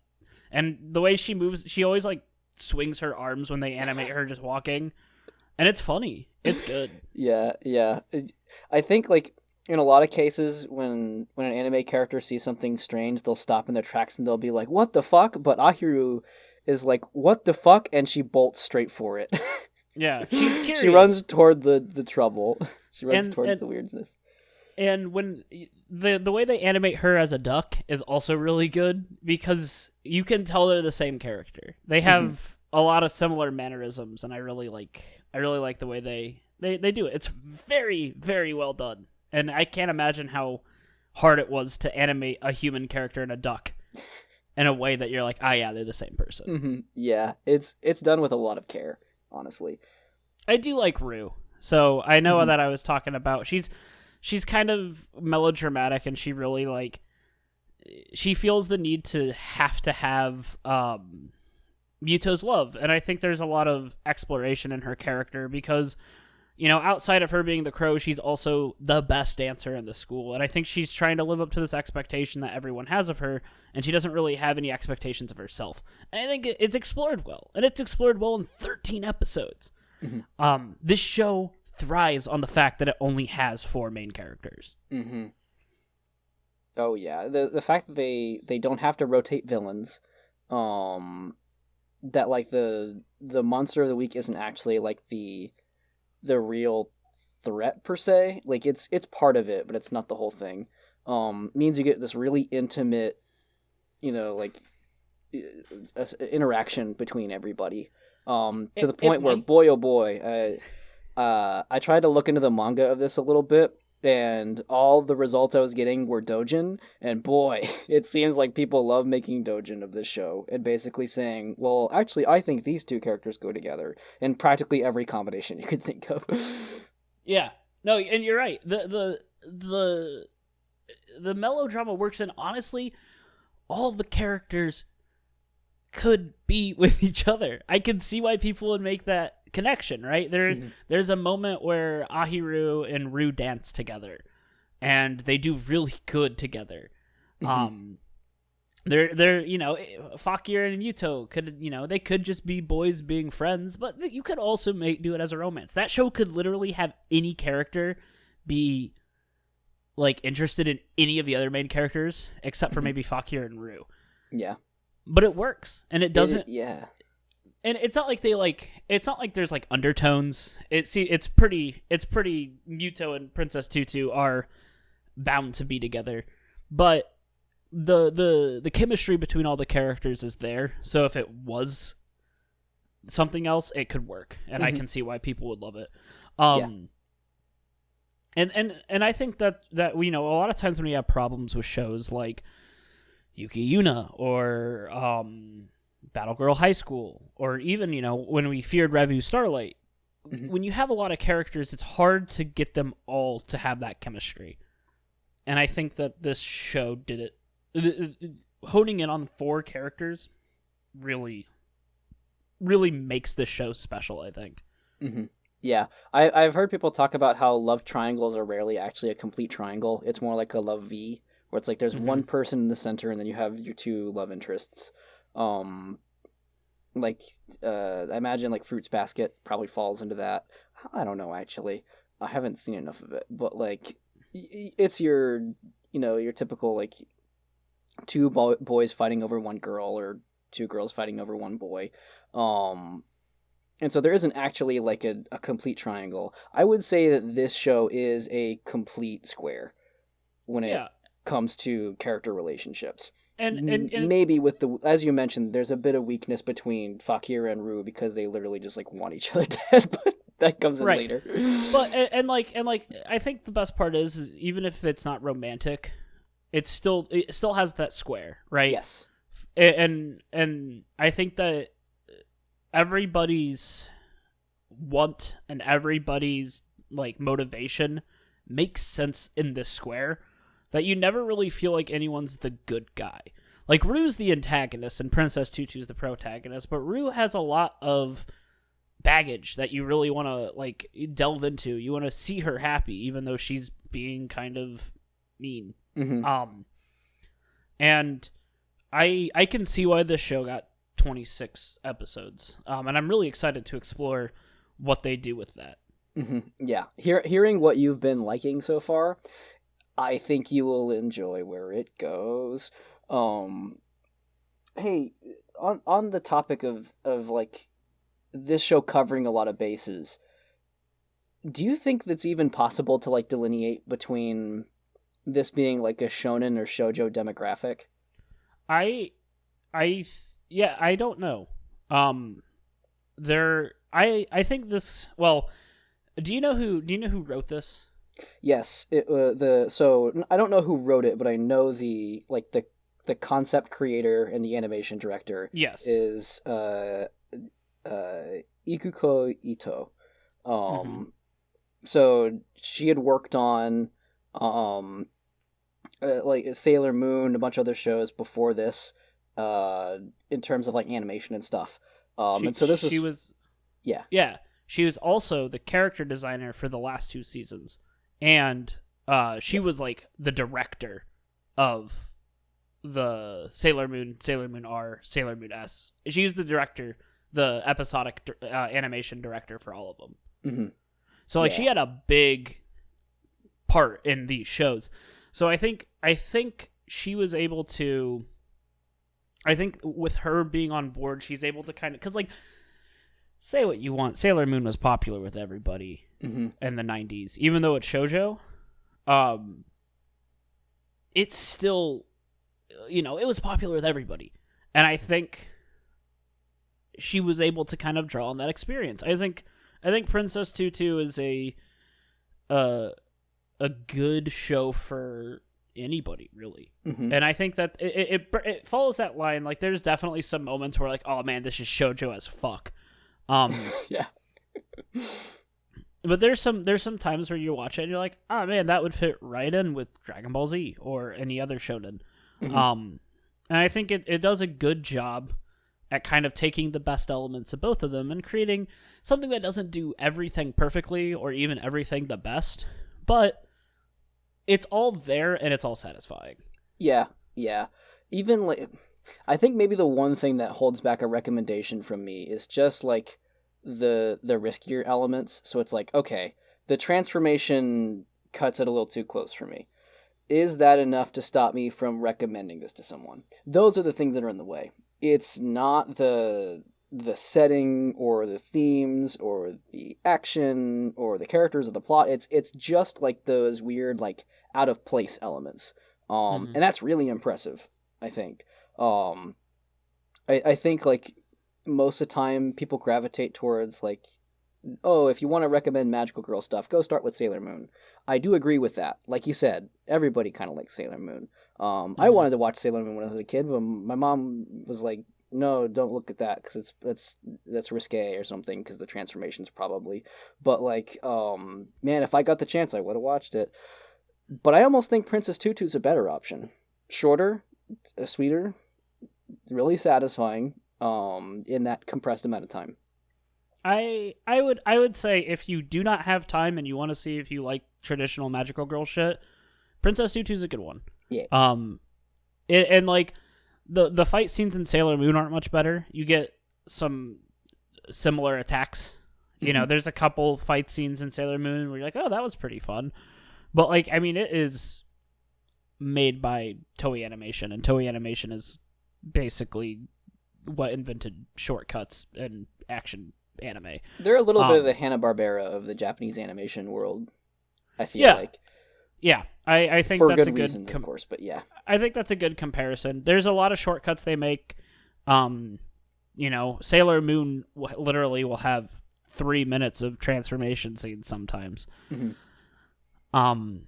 And the way she moves, she always, like, swings her arms when they animate her just walking. And it's funny. It's good. Yeah. I think, like, in a lot of cases, when an anime character sees something strange, they'll stop in their tracks and they'll be like, what the fuck? But Ahiru is like, what the fuck? And she bolts straight for it. Yeah, she's curious. She runs toward the trouble. She runs towards the weirdness. And when the way they animate her as a duck is also really good because you can tell they're the same character. They have a lot of similar mannerisms, and I really like the way they do it. It's very, very well done. And I can't imagine how hard it was to animate a human character and a duck in a way that you're like, yeah, they're the same person. Mm-hmm. Yeah, it's done with a lot of care. Honestly, I do like Rue. So I know that I was talking about. She's kind of melodramatic, and she really like. She feels the need to have Muto's love, and I think there's a lot of exploration in her character because, you know, outside of her being the crow, she's also the best dancer in the school, and I think she's trying to live up to this expectation that everyone has of her, and she doesn't really have any expectations of herself. And I think it's explored well, and it's explored well in 13 episodes. Mm-hmm. This show thrives on the fact that it only has 4 main characters. Mm-hmm. Oh yeah, the fact that they don't have to rotate villains, that like the monster of the week isn't actually like the real threat per se. Like it's part of it, but it's not the whole thing. Means you get this really intimate, you know, like interaction between everybody. To the point where boy oh boy, I tried to look into the manga of this a little bit, and all the results I was getting were doujin, and boy, it seems like people love making doujin of this show, and basically saying, well, actually, I think these two characters go together in practically every combination you could think of. Yeah. No, and you're right. The melodrama works, and honestly, all the characters could be with each other. I can see why people would make that connection, right? There's a moment where Ahiru and Rue dance together, and they do really good together. They're Fakir and Muto could they could just be boys being friends, but you could also do it as a romance. That show could literally have any character be like interested in any of the other main characters except for maybe Fakir and Rue. Yeah, but it works, and it doesn't. Yeah, and it's not like it's not like there's like undertones. It's pretty Muto and Princess Tutu are bound to be together, but the chemistry between all the characters is there. So if it was something else, it could work, and I can see why people would love it. And I think that a lot of times when we have problems with shows like Yuki Yuna or Battle Girl High School, or even when we feared Revu Starlight, when you have a lot of characters, it's hard to get them all to have that chemistry. And I think that this show did it. Honing in on 4 characters really makes this show special, I think. Yeah, I've heard people talk about how love triangles are rarely actually a complete triangle. It's more like a love V, where it's like there's one person in the center and then you have your 2 love interests. I imagine like Fruits Basket probably falls into that. I don't know, actually. I haven't seen enough of it, but like it's your typical like 2 boys fighting over 1 girl, or 2 girls fighting over 1 boy. And so there isn't actually like a complete triangle. I would say that this show is a complete square when it comes to character relationships. And maybe with as you mentioned, there's a bit of weakness between Fakir and Rue because they literally just like want each other dead, but that comes in later. But and I think the best part is even if it's not romantic, it still has that square, right? Yes. And I think that everybody's want and everybody's like motivation makes sense in this square, that you never really feel like anyone's the good guy. Like Rue's the antagonist and Princess Tutu's the protagonist, but Rue has a lot of baggage that you really want to like delve into. You want to see her happy even though she's being kind of mean. And I can see why this show got 26 episodes, and I'm really excited to explore what they do with that. Yeah, hearing what you've been liking so far, I think you will enjoy where it goes. Hey, on the topic of like this show covering a lot of bases, do you think that's even possible to like delineate between this being like a shonen or shoujo demographic? I don't know. I think this. Well, do you know who wrote this? Yes, so I don't know who wrote it, but I know the concept creator and the animation director. Yes, is Ikuko Ito. So she had worked on like Sailor Moon, a bunch of other shows before this, in terms of like animation and stuff. She was also the character designer for the last 2 seasons, and she was like the director of the Sailor Moon R, Sailor Moon S. She was the director, the episodic animation director for all of them. So like she had a big part in these shows. So I think she was able to. I think with her being on board, she's able to kind of, because like, say what you want, Sailor Moon was popular with everybody in the 90s, even though it's shoujo. It's still, it was popular with everybody, and I think she was able to kind of draw on that experience. I think Princess Tutu is a good show for anybody, really. And I think that it follows that line. Like there's definitely some moments where like, oh man, this is shoujo as fuck. Yeah. But there's some times where you watch it and you're like, oh man, that would fit right in with Dragon Ball Z or any other shonen. And I think it does a good job at kind of taking the best elements of both of them and creating something that doesn't do everything perfectly or even everything the best, but it's all there and it's all satisfying. Yeah. Yeah. Even like, I think maybe the one thing that holds back a recommendation from me is just like the riskier elements. So it's like, okay, the transformation cuts it a little too close for me. Is that enough to stop me from recommending this to someone? Those are the things that are in the way. It's not the setting or the themes or the action or the characters or the plot. It's just like those weird like out of place elements. And that's really impressive, I think. I think like most of the time people gravitate towards like, oh, if you want to recommend magical girl stuff, go start with Sailor Moon. I do agree with that. Like you said, everybody kind of likes Sailor Moon. I wanted to watch Sailor Moon when I was a kid, but my mom was like, no, don't look at that because that's risque or something because the transformations probably. But like, man, if I got the chance, I would have watched it. But I almost think Princess Tutu is a better option. Shorter, sweeter, really satisfying. In that compressed amount of time. I would say if you do not have time and you want to see if you like traditional magical girl shit, Princess Tutu's a good one. Yeah. And like the fight scenes in Sailor Moon aren't much better. You get some similar attacks. You know, there's a couple fight scenes in Sailor Moon where you're like, oh, that was pretty fun. But like, I mean, it is made by Toei Animation, and Toei Animation is basically what invented shortcuts and action anime. They're a little bit of the Hanna-Barbera of the Japanese animation world, I feel like. Yeah, I think for that's good a reasons, of course, but yeah. I think that's a good comparison. There's a lot of shortcuts they make. You know, Sailor Moon literally will have 3 minutes of transformation scenes sometimes. And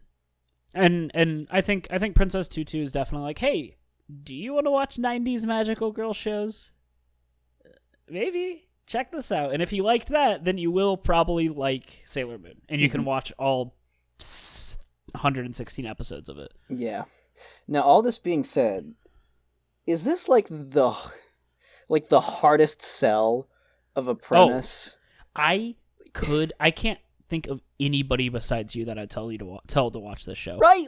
I think Princess Tutu is definitely like, hey, do you want to watch 90s magical girl shows? Maybe. Check this out. And if you liked that, then you will probably like Sailor Moon. And you can watch all 116 episodes of it. Yeah. Now, all this being said, is this like the hardest sell of a premise? I can't think of anybody besides you that I'd tell to watch this show. Right?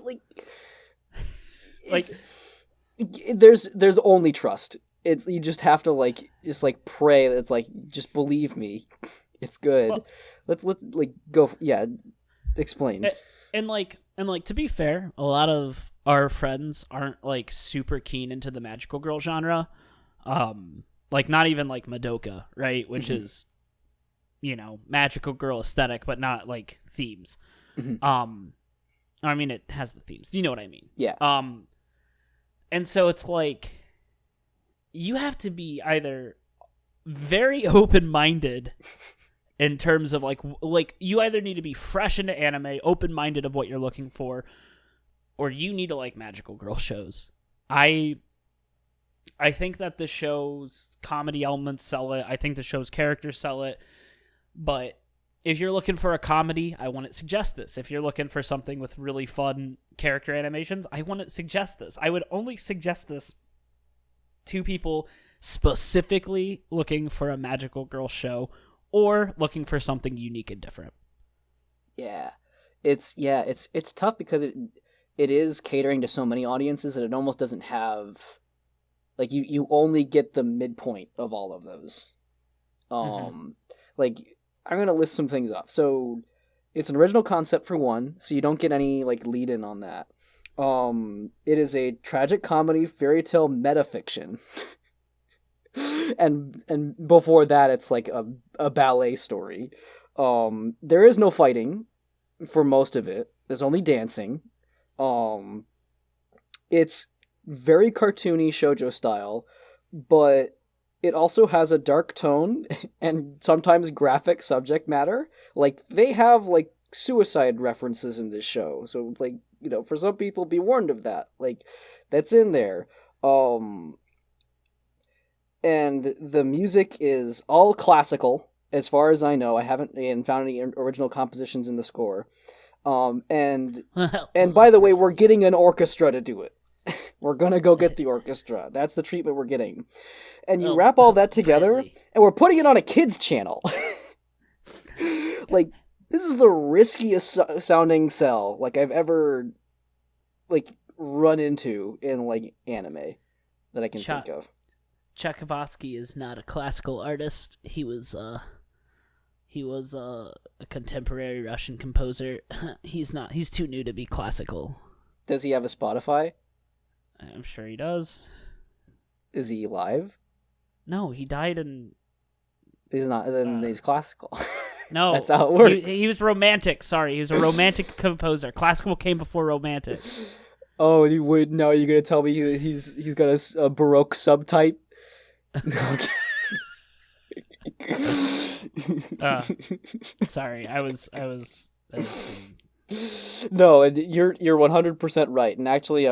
Like there's only trust. It's you just have to just pray. It's like, just believe me, it's good. Well, let's like go. Yeah, explain. And to be fair, a lot of our friends aren't like super keen into the magical girl genre. Like not even like Madoka, right? Which is, you know, magical girl aesthetic, but not like themes. I mean, it has the themes. You know what I mean? Yeah. And so it's like, you have to be either very open-minded in terms of like you either need to be fresh into anime, open-minded of what you're looking for, or you need to like magical girl shows. I think that the show's comedy elements sell it. I think the show's characters sell it. But if you're looking for a comedy, I wouldn't suggest this. If you're looking for something with really fun character animations, I wouldn't suggest this. I would only suggest this to people specifically looking for a magical girl show or looking for something unique and different. Yeah. It's tough because it is catering to so many audiences that it almost doesn't have, like, you only get the midpoint of all of those. Like, I'm going to list some things off. So, it's an original concept for one, so you don't get any, like, lead-in on that. It is a tragic comedy fairy tale metafiction. and before that, it's like a ballet story. There is no fighting for most of it. There's only dancing. It's very cartoony shoujo style, but it also has a dark tone and sometimes graphic subject matter. Like, they have, like, suicide references in this show. So, like, you know, for some people, be warned of that. Like, that's in there. And the music is all classical, as far as I know. I haven't found any original compositions in the score. And by the way, we're getting an orchestra to do it. We're gonna go get the orchestra. That's the treatment we're getting. And you wrap all that together, and we're putting it on a kids channel. Like, this is the riskiest sounding sell, like, I've ever, like, run into in like anime that I can think of. Tchaikovsky is not a classical artist. He was a contemporary Russian composer. He's too new to be classical. Does he have a Spotify? I'm sure he does. Is he live? No, he died in... He's not, then he's classical. No. That's how it works. He was romantic, sorry. He was a romantic composer. Classical came before romantic. Oh, you would? No, you're going to tell me he's got a Baroque subtype? Sorry, I was No, you're 100% right. And actually,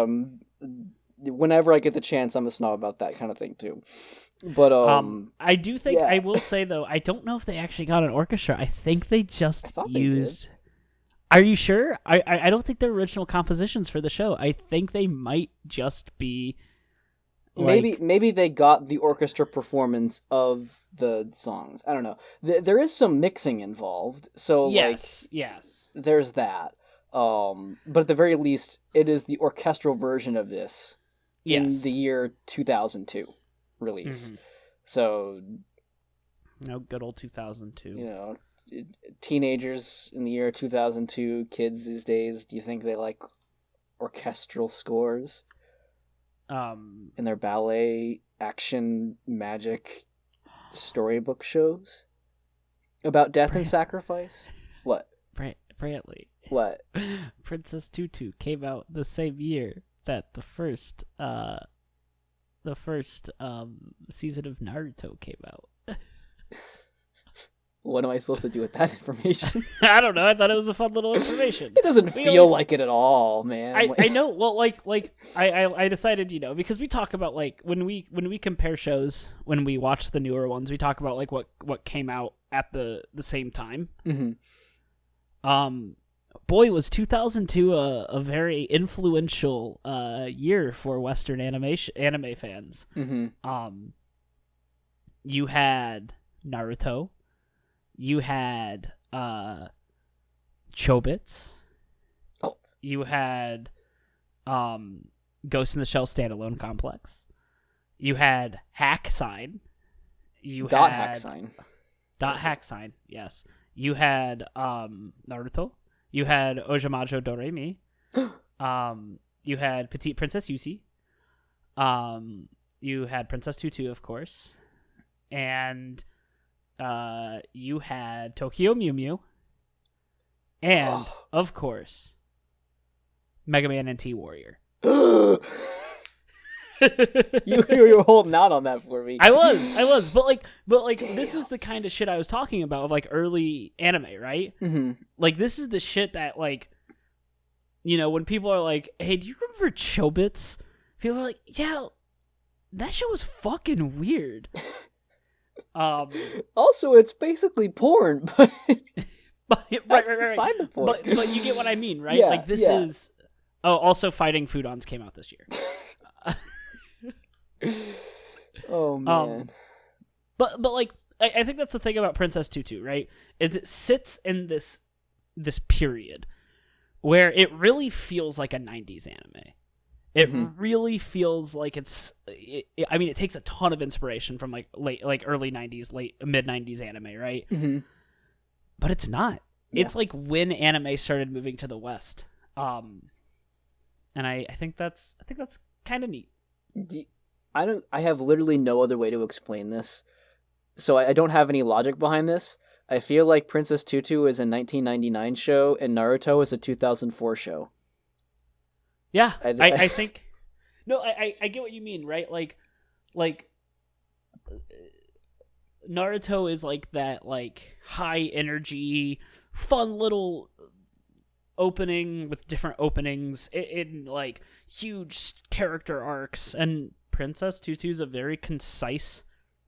whenever I get the chance, I'm a snob about that kind of thing too. But I do think yeah. I will say though, I don't know if they actually got an orchestra. I think they just used. They did. Are you sure? I don't think they're original compositions for the show. I think they might just be. Maybe they got the orchestra performance of the songs. I don't know. There is some mixing involved, so yes. There's that. But at the very least, it is the orchestral version of this in the year 2002 release. Mm-hmm. So, good old 2002. Teenagers in the year 2002, kids these days. Do you think they like orchestral scores? In their ballet, action, magic, storybook shows about death and sacrifice? What? Brantley. What? Princess Tutu came out the same year that the first season of Naruto came out. What am I supposed to do with that information? I don't know. I thought it was a fun little information. It doesn't feel like it at all, man. I know. Well, I decided, because we talk about like when we compare shows, when we watch the newer ones, we talk about like what came out at the same time. Mm-hmm. Boy, was 2002 a very influential year for Western anime fans. Mm-hmm. You had Naruto. You had Chobits. Oh. You had Ghost in the Shell standalone complex. You had Hack Sign. Hack Sign. Hack Sign, yes. You had Naruto. You had Ojamajo Doremi. You had Petite Princess Yusi. You had Princess Tutu, of course. And you had Tokyo Mew Mew. And, of course, Mega Man NT Warrior. you were holding out on that for me. I was, but this is the kind of shit I was talking about of like early anime, right? Mm-hmm. Like this is the shit that like, when people are like, "Hey, do you remember Chobits?" People are like, "Yeah, that shit was fucking weird." Also, it's basically porn, but right. But you get what I mean, right? Yeah, like this is. Oh, also, Fighting Foodons came out this year. Oh man. But like I think that's the thing about Princess Tutu, right? Is it sits in this period where it really feels like a 90s anime. It really feels like it takes a ton of inspiration from like early 90s, mid 90s anime, right? Mm-hmm. But it's not. Yeah. It's like when anime started moving to the West. And I think that's kind of neat. I have literally no other way to explain this. So I don't have any logic behind this. I feel like Princess Tutu is a 1999 show and Naruto is a 2004 show. Yeah, I think... No, I get what you mean, right? Like Naruto is like that like high energy, fun little opening with different openings in like huge character arcs, and Princess Tutu's a very concise,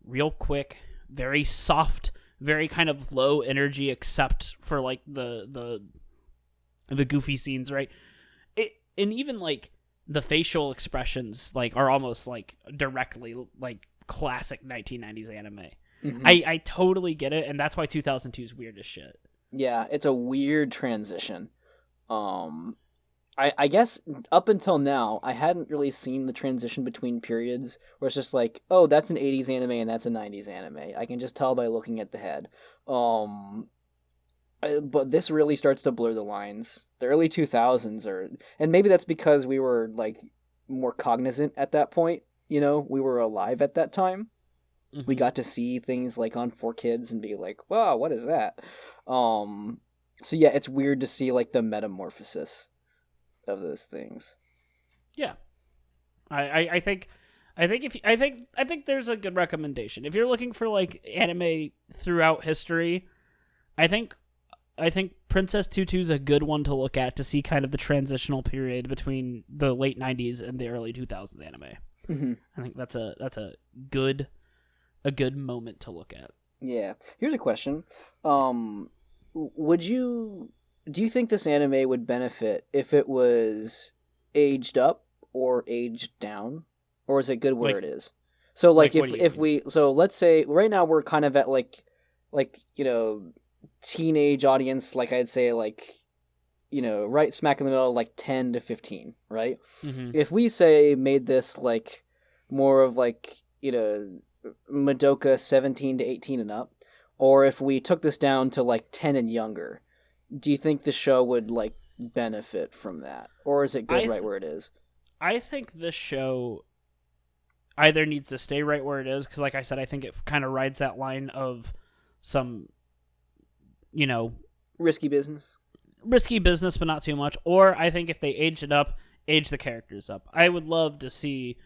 real quick, very soft, very kind of low energy, except for like the goofy scenes, right? And even like the facial expressions like are almost like directly like classic 1990s anime. Mm-hmm. I totally get it, and that's why 2002 is weird as shit. Yeah, it's a weird transition. I I guess up until now, I hadn't really seen the transition between periods where it's just like, oh, that's an 80s anime and that's a 90s anime. I can just tell by looking at the head. But this really starts to blur the lines. The early 2000s are, and maybe that's because we were like more cognizant at that point. You know, we were alive at that time. Mm-hmm. We got to see things like on 4Kids and be like, wow, what is that? So yeah, it's weird to see like the metamorphosis of those things. Yeah, I think there's a good recommendation if you're looking for like anime throughout history. I think Princess Tutu's a good one to look at to see kind of the transitional period between the late 90s and the early 2000s anime. Mm-hmm. I think that's a good moment to look at. Yeah. Here's a question. Do you think this anime would benefit if it was aged up or aged down? Or is it good where Like- it is? So like like, what do you if we so let's say right now we're kind of at like you know, teenage audience, like I'd say like, you know, right smack in the middle, like 10 to 15, right? Mm-hmm. If we say made this like more of like, you know, Madoka 17 to 18 and up, or if we took this down to like 10 and younger, do you think the show would like benefit from that, or is it good right where it is? I think this show either needs to stay right where it is, because like I said, I think it kind of rides that line of some, you know, Risky business. but not too much. Or I think if they age it up, age the characters up. I would love to see,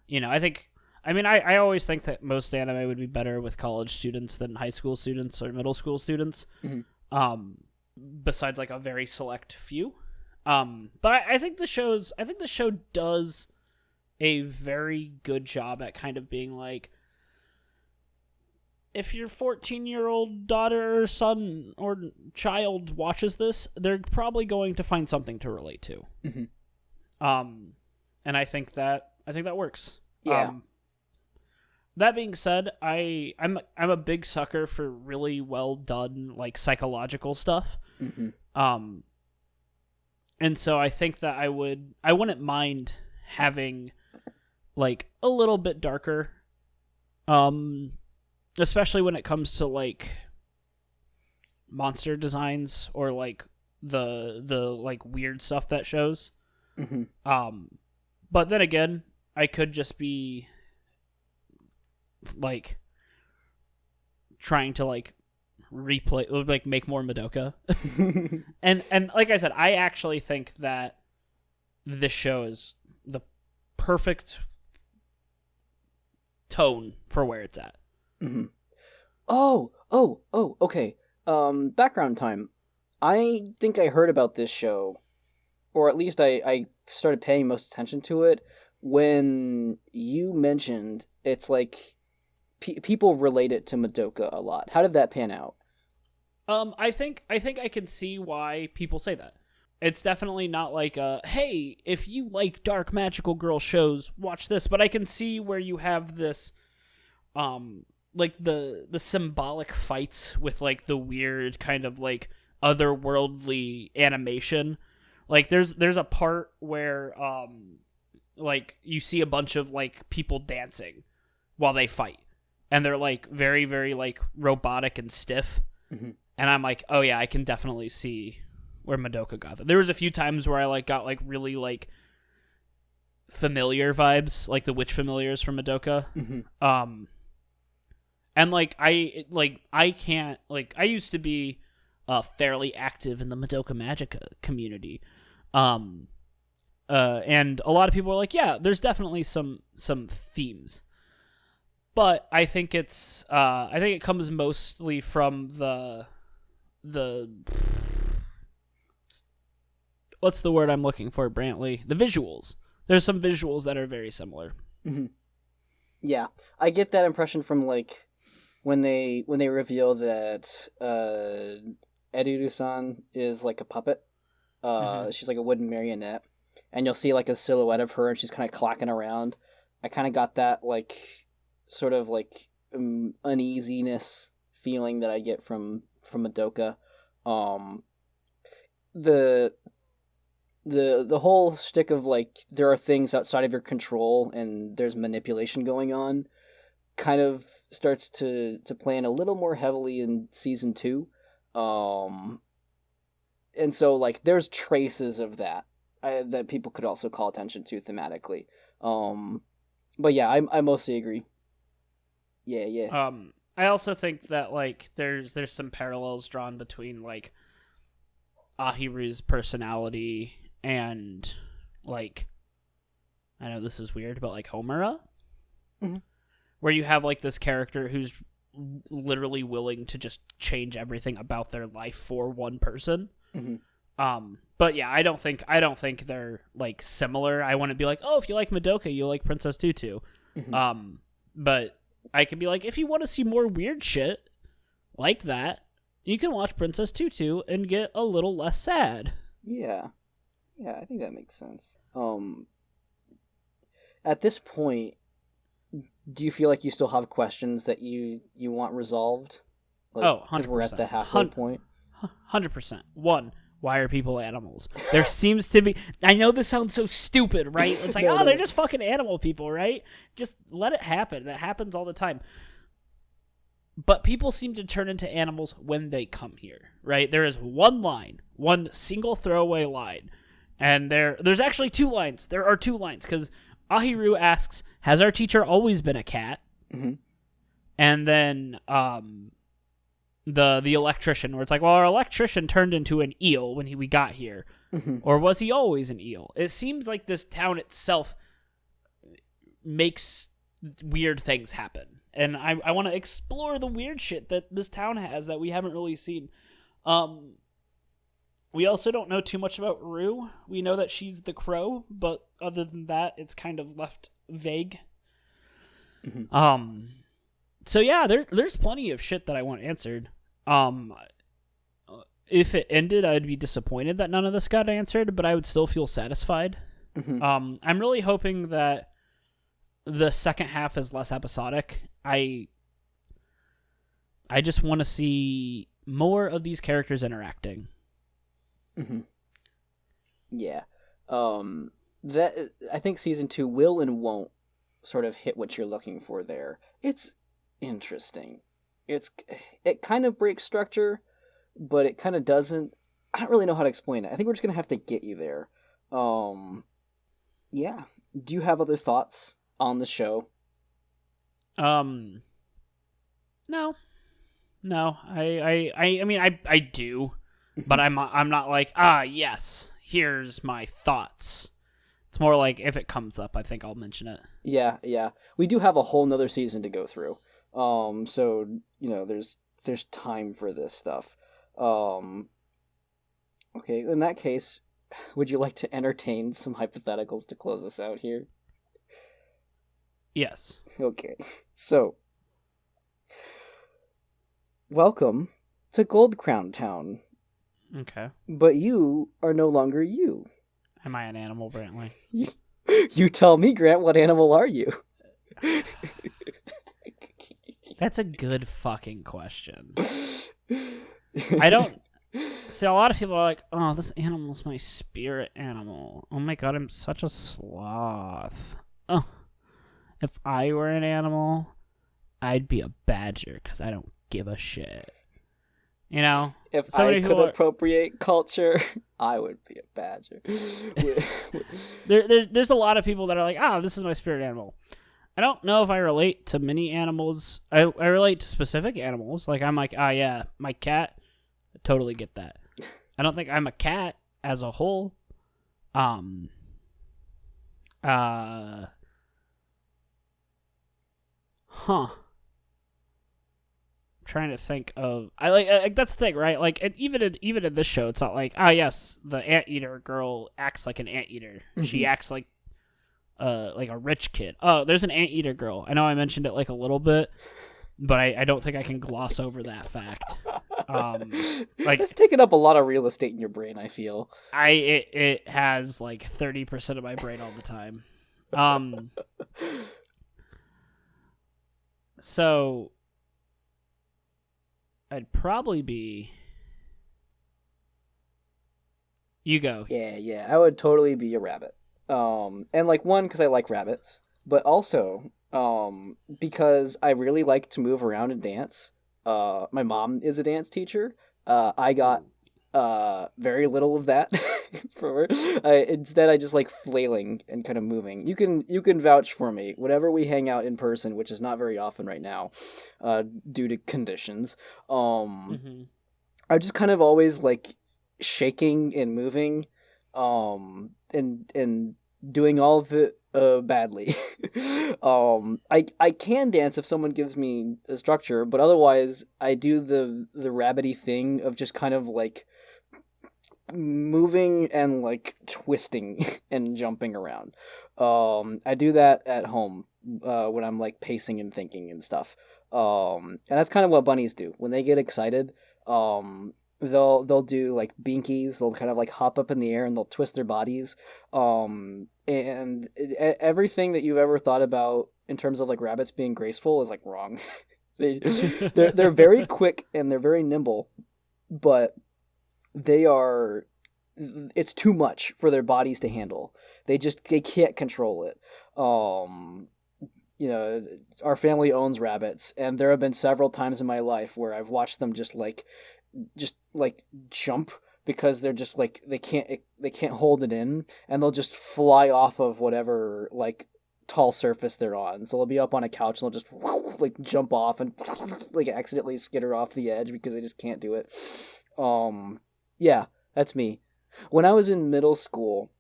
you know, I always think that most anime would be better with college students than high school students or middle school students. Mm-hmm. Besides like a very select few. But I think the show does a very good job at kind of being like, if your 14-year-old daughter or son or child watches this, they're probably going to find something to relate to. Mm-hmm. And I think that works. Yeah. That being said, I'm a big sucker for really well done like psychological stuff. Mm-hmm. And so I think that I wouldn't mind having like a little bit darker, especially when it comes to like monster designs or like the like weird stuff that shows. Mm-hmm. But then again, I could just be like trying to like replay, like make more Madoka. and like I said, I actually think that this show is the perfect tone for where it's at. Mm-hmm. Oh, okay. Background time. I think I heard about this show, or at least I started paying most attention to it when you mentioned it's like people relate it to Madoka a lot. How did that pan out? I think I can see why people say that. It's definitely not like hey, if you like dark magical girl shows, watch this. But I can see where you have this, like the symbolic fights with like the weird kind of like otherworldly animation. Like there's a part where like you see a bunch of like people dancing while they fight, and they're like very very like robotic and stiff. Mm-hmm. And I'm like, oh yeah, I can definitely see where Madoka got that. There was a few times where I like got like really like familiar vibes, like the witch familiars from Madoka. Mm-hmm. And like I can't, like, I used to be fairly active in the Madoka Magica community. And a lot of people are like, yeah, there's definitely some themes. But I think it's I think it comes mostly from the what's the word I'm looking for, Brantley? The visuals. There's some visuals that are very similar. Mm-hmm. Yeah, I get that impression from like when they reveal that Eduru-san is like a puppet. She's like a wooden marionette, and you'll see like a silhouette of her, and she's kind of clacking around. I kind of got that like sort of like uneasiness feeling that I get from Madoka. the whole shtick of like there are things outside of your control and there's manipulation going on kind of starts to play in a little more heavily in season 2. And so like there's traces of that that people could also call attention to thematically. But yeah, I mostly agree. Yeah. I also think that like there's some parallels drawn between like Ahiru's personality and like, I know this is weird, but like Homura, where you have like this character who's literally willing to just change everything about their life for one person. But yeah, I don't think they're like similar. I want to be like, oh, if you like Madoka, you like Princess Tutu. But I could be like, if you want to see more weird shit like that, you can watch Princess Tutu and get a little less sad. Yeah, I think that makes sense. At this point, do you feel like you still have questions that you want resolved? Like, 100%. Because we're at the halfway point. 100%. One, why are people animals? There seems to be... I know this sounds so stupid, right? It's like, they're just fucking animal people, right? Just let it happen. That happens all the time. But people seem to turn into animals when they come here, right? There is one single throwaway line. And there's actually 2 lines. There are 2 lines, because Ahiru asks, has our teacher always been a cat? And then the electrician, where it's like, well, our electrician turned into an eel when we got here. Or was he always an eel? It seems like this town itself makes weird things happen. And I want to explore the weird shit that this town has that we haven't really seen. We also don't know too much about Rue. We know that she's the crow, but other than that, it's kind of left vague. So yeah, there's plenty of shit that I want answered. If it ended, I'd be disappointed that none of this got answered, but I would still feel satisfied. I'm really hoping that the second half is less episodic. I just want to see more of these characters interacting. Yeah. That I think season 2 will and won't sort of hit what you're looking for there. It's interesting. It kind of breaks structure, but it kind of doesn't. I don't really know how to explain it. I think we're just gonna have to get you there. Yeah. Do you have other thoughts on the show? No. I mean, I do, but I'm not like, yes, here's my thoughts. It's more like if it comes up, I think I'll mention it. Yeah. We do have a whole nother season to go through. So, there's time for this stuff. Okay, in that case, would you like to entertain some hypotheticals to close us out here? Yes. Okay, so, welcome to Gold Crown Town. Okay. But you are no longer you. Am I an animal, Brantley? You tell me, Grant, what animal are you? That's a good fucking question. I don't... See, a lot of people are like, oh, this animal's my spirit animal. Oh my god, I'm such a sloth. Oh, if I were an animal, I'd be a badger, because I don't give a shit. You know? If I could appropriate culture, I would be a badger. There's a lot of people that are like, this is my spirit animal. I don't know if I relate to many animals. I relate to specific animals. Like, I'm like, yeah, my cat. I totally get that. I don't think I'm a cat as a whole. Trying to think of that's the thing, right? Like, and even in this show, it's not like, yes, the anteater girl acts like an anteater. She acts like a rich kid. Oh, there's an anteater girl. I know I mentioned it like a little bit, but I don't think I can gloss over that fact. Like, it's taken up a lot of real estate in your brain, I feel. It has like 30% of my brain all the time. So I'd probably be You go. Yeah, I would totally be a rabbit. And like one, because I like rabbits, but also because I really like to move around and dance. My mom is a dance teacher. I got very little of that from her. Instead, I just like flailing and kind of moving. You can vouch for me. Whenever we hang out in person, which is not very often right now, due to conditions, I'm just kind of always like shaking and moving, and doing all of it badly. I can dance if someone gives me a structure, but otherwise I do the rabbity thing of just kind of like moving and like twisting and jumping around. I do that at home when I'm like pacing and thinking and stuff. And that's kind of what bunnies do when they get excited. They'll do like binkies. They'll kind of like hop up in the air and they'll twist their bodies. And everything that you've ever thought about in terms of like rabbits being graceful is like wrong. They're very quick and they're very nimble, but it's too much for their bodies to handle. They can't control it. Our family owns rabbits, and there have been several times in my life where I've watched them just jump because they're just like they can't hold it in, and they'll just fly off of whatever like tall surface they're on. So they'll be up on a couch and they'll just like jump off and like accidentally skitter off the edge because they just can't do it. Yeah, that's me. When I was in middle school,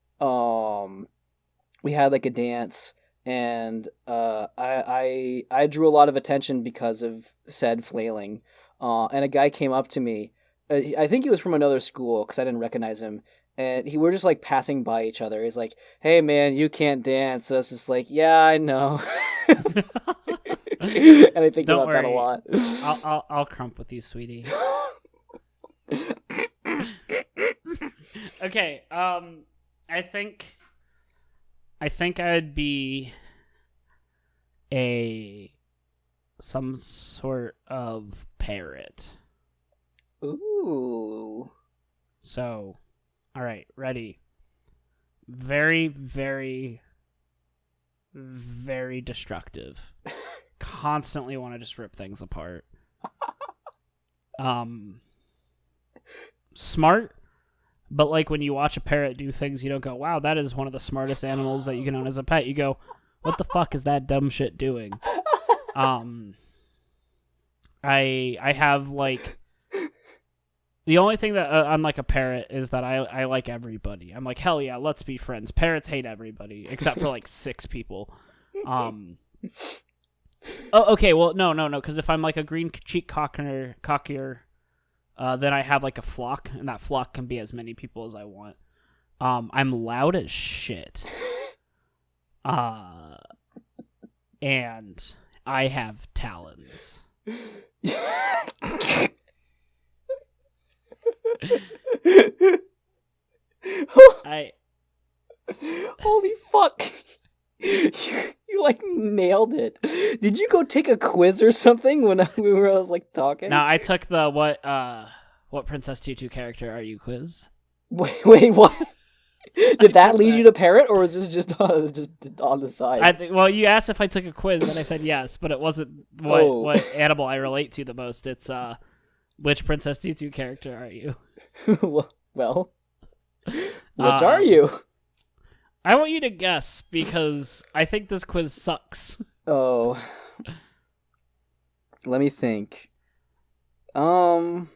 we had like a dance, and I drew a lot of attention because of said flailing. And a guy came up to me. I think he was from another school because I didn't recognize him. And we're just like passing by each other. He's like, "Hey man, you can't dance." So I was just like, "Yeah, I know." And I think Don't about that a worry. lot. I'll crump with you, sweetie. Okay. I think I'd be some sort of parrot. Ooh. So, all right, ready. Very, very, very destructive. Constantly want to just rip things apart. Smart, but like when you watch a parrot do things, you don't go, "Wow, that is one of the smartest animals that you can own as a pet." You go, "What the fuck is that dumb shit doing?" I have like the only thing that unlike a parrot is that I like everybody. I'm like, hell yeah, let's be friends. Parrots hate everybody except for like 6 people. Oh, okay. Well, no. Because if I'm like a green cheek cockier, then I have like a flock, and that flock can be as many people as I want. I'm loud as shit. And I have talons. Holy fuck. You like nailed it. Did you go take a quiz or something when I was like talking? No, I took the what Princess Tutu character are you quiz? Wait, what? Did that lead you to parrot, or was this just on the side? Well, you asked if I took a quiz, and I said yes, but it wasn't what animal I relate to the most. It's which Princess Tutu character are you? Well, which are you? I want you to guess because I think this quiz sucks. Oh, let me think. Did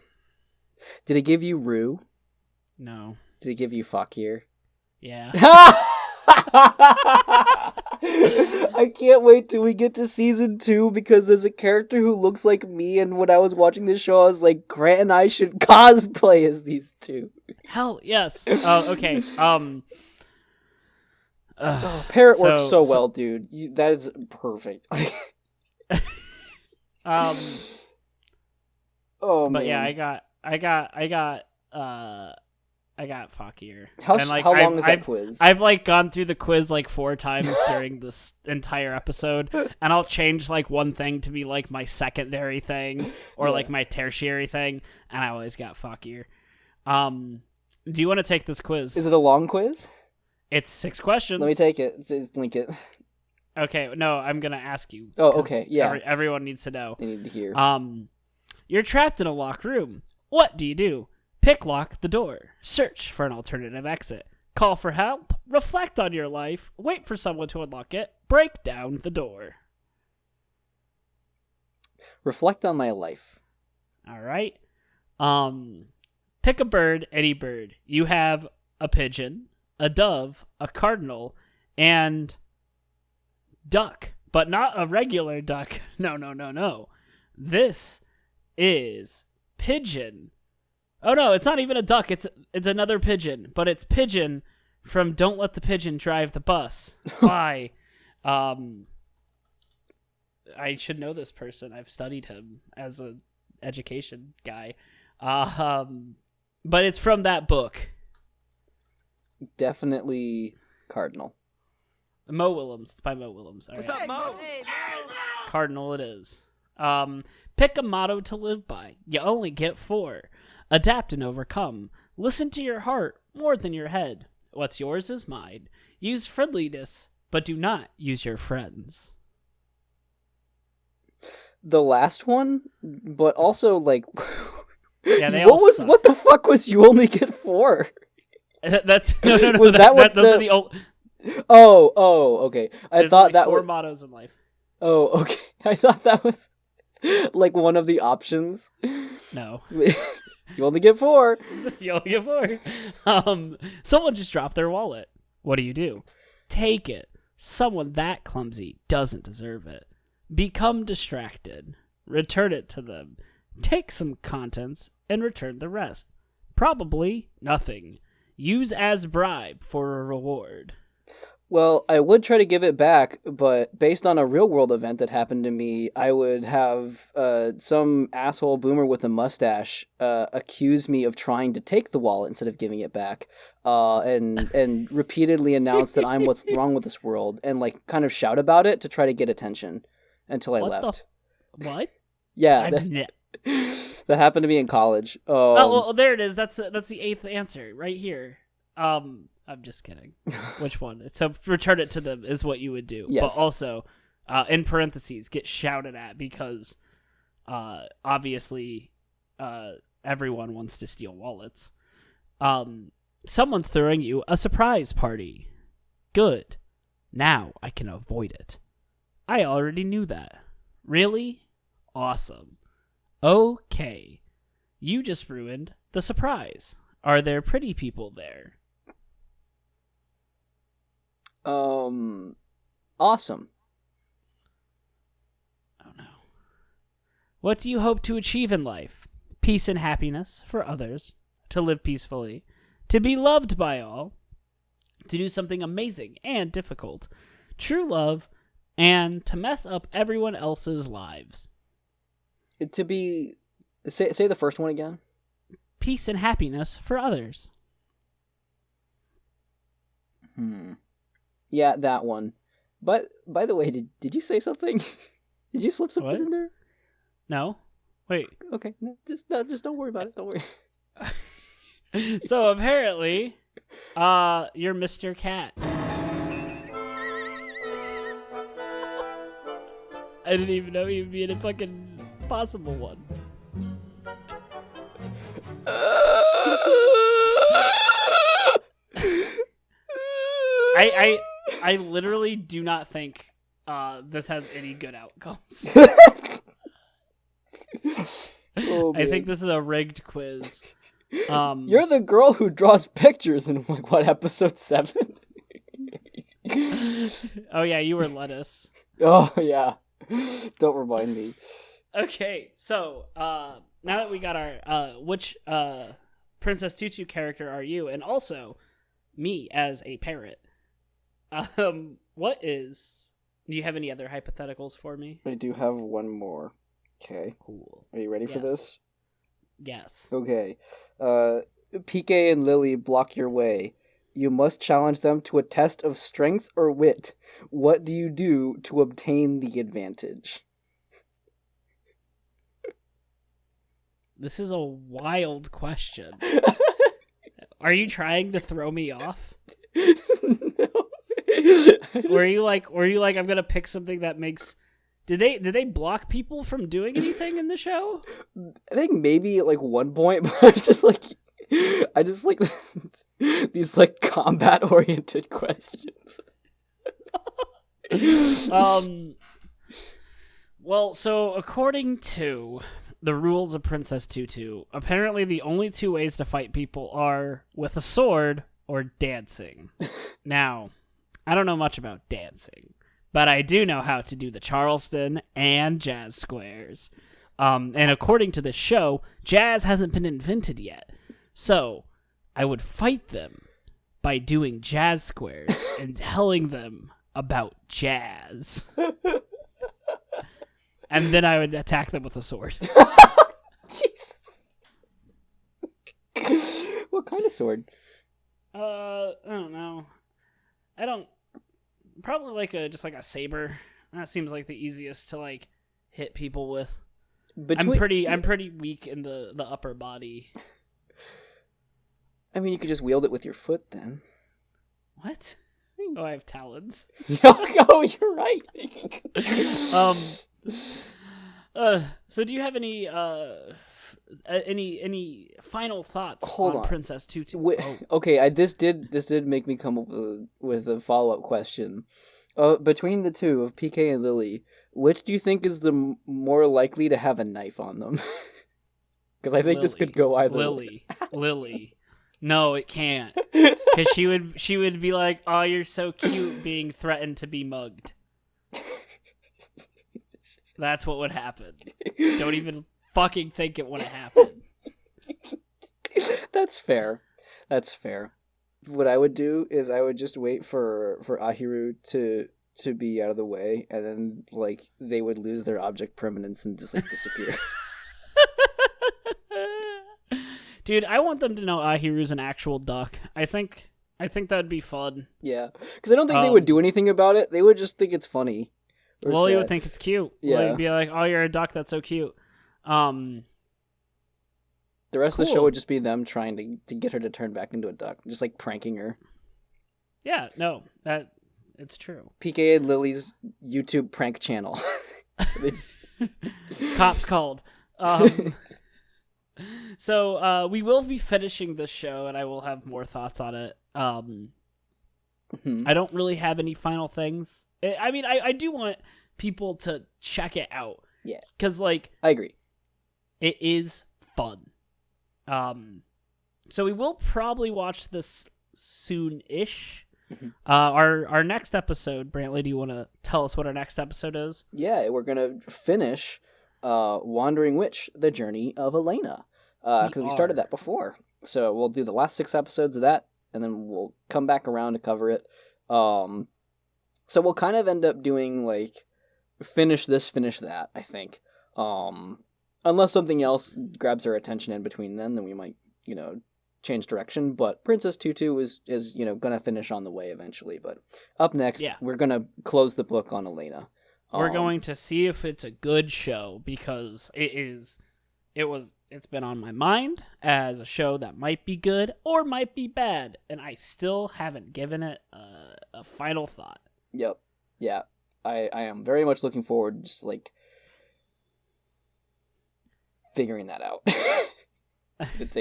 it give you Rue? No. Did it give you Fakir? Yeah. I can't wait till we get to season 2 because there's a character who looks like me, and when I was watching this show, I was like, Grant and I should cosplay as these two. Hell yes. Oh, okay. Parrot works so well, dude. That is perfect. Oh man. But yeah, I got Fakir. How long is that quiz? I've like gone through the quiz like 4 times during this entire episode, and I'll change like one thing to be like my secondary thing or like my tertiary thing, and I always got Fakir. Do you want to take this quiz? Is it a long quiz? It's 6 questions. Let me take it. Link it. Okay, no, I'm gonna ask you. Oh, okay, yeah. Everyone needs to know. I need to hear. You're trapped in a locked room. What do? Pick lock the door. Search for an alternative exit. Call for help. Reflect on your life. Wait for someone to unlock it. Break down the door. Reflect on my life. All right. Pick a bird, any bird. You have a pigeon, a dove, a cardinal, and duck, but not a regular duck. No. This is pigeon. Oh no, it's not even a duck. It's another pigeon, but it's pigeon from Don't Let the Pigeon Drive the Bus by I should know this person. I've studied him as a education guy. But it's from that book. Definitely Cardinal. Mo Willems. It's by Mo Willems. All What's right. up, Mo? Cardinal it is. Pick a motto to live by. You only get 4. Adapt and overcome. Listen to your heart more than your head. What's yours is mine. Use friendliness, but do not use your friends. The last one, but also like, Yeah, they all suck. What the fuck was you only get 4? That's no. Was that what those are the old? Oh, okay. I thought like that 4 was mottos in life. Oh, okay. I thought that was like one of the options. No. You only get 4. You only get 4. Someone just dropped their wallet. What do? Take it. Someone that clumsy doesn't deserve it. Become distracted. Return it to them. Take some contents and return the rest. Probably nothing. Use as bribe for a reward. Well, I would try to give it back, but based on a real-world event that happened to me, I would have some asshole boomer with a mustache accuse me of trying to take the wallet instead of giving it back, and repeatedly announce that I'm what's wrong with this world, and like kind of shout about it to try to get attention until I left. What? Yeah, that happened to me in college. Well, there it is. That's the 8th answer right here. I'm just kidding. Which one? So return it to them is what you would do. Yes. But also, in parentheses, get shouted at because obviously everyone wants to steal wallets. Someone's throwing you a surprise party. Good. Now I can avoid it. I already knew that. Really? Awesome. Okay. You just ruined the surprise. Are there pretty people there? Awesome. Oh no. What do you hope to achieve in life? Peace and happiness for others, to live peacefully, to be loved by all, to do something amazing and difficult, true love, and to mess up everyone else's lives. To be... Say the first one again. Peace and happiness for others. Yeah, that one. But by the way, did you say something? Did you slip something in there? No. Wait. Okay, no, just don't worry about it. Don't worry. So apparently, you're Mr. Cat. I didn't even know you'd be in a fucking possible one. I literally do not think this has any good outcomes. Oh, I think this is a rigged quiz. You're the girl who draws pictures in like what, episode 7? Oh yeah, you were lettuce. Oh yeah. Don't remind me. Okay, so now that we got our which Princess Tutu character are you, and also me as a parrot. Do you have any other hypotheticals for me? I do have one more. Okay. Cool. Are you ready for this? Yes. Okay. PK and Lily block your way. You must challenge them to a test of strength or wit. What do you do to obtain the advantage? This is a wild question. Are you trying to throw me off? No. Were you like I'm gonna pick something that makes? Did they block people from doing anything in the show? I think maybe at like one point, but I just like these like combat oriented questions. Well, so according to the rules of Princess Tutu, apparently the only two ways to fight people are with a sword or dancing. Now, I don't know much about dancing, but I do know how to do the Charleston and jazz squares. And according to this show, jazz hasn't been invented yet. So, I would fight them by doing jazz squares and telling them about jazz. And then I would attack them with a sword. Jesus. What kind of sword? I don't know. Probably like just like a saber. That seems like the easiest to like hit people with. I'm pretty weak in the upper body. I mean, you could just wield it with your foot then. What? Oh, I have talons. Oh, you're right. So do you have any final thoughts on Princess Tutu? Okay, this did make me come up with a follow-up question. Between the two of PK and Lily, which do you think is the more likely to have a knife on them? Because I think this could go either way. Lily. No, it can't. Because she would be like, "Oh, you're so cute," being threatened to be mugged. That's what would happen. Don't even fucking think it wouldn't happen. That's fair. What I would do is I would just wait for Ahiru to be out of the way, and then like they would lose their object permanence and just like disappear. Dude, I want them to know Ahiru's an actual duck. I think that'd be fun. Yeah, because I don't think they would do anything about it. They would just think it's funny. Well, you would think it's cute. Yeah. Like, be like, "Oh, you're a duck. That's so cute." The rest of the show would just be them trying to get her to turn back into a duck, just like pranking her. Yeah, no, it's true. PK and Lily's YouTube prank channel. Cops called. So we will be finishing this show, and I will have more thoughts on it. I don't really have any final things. I mean, I do want people to check it out. Yeah. Because, like... I agree. It is fun. So we will probably watch this soon-ish. Our next episode, Brantley, do you want to tell us what our next episode is? Yeah, we're going to finish Wandering Witch, The Journey of Elena. Because we started that before. So we'll do the last 6 episodes of that, and then we'll come back around to cover it. So we'll kind of end up doing, like, finish this, finish that, I think. Unless something else grabs our attention in between then we might, change direction. But Princess Tutu is going to finish on the way eventually. But up next, we're going to close the book on Elena. We're going to see if it's a good show, because it's been on my mind as a show that might be good or might be bad, and I still haven't given it a final thought. Yep. Yeah. I am very much looking forward to just, like, figuring that out.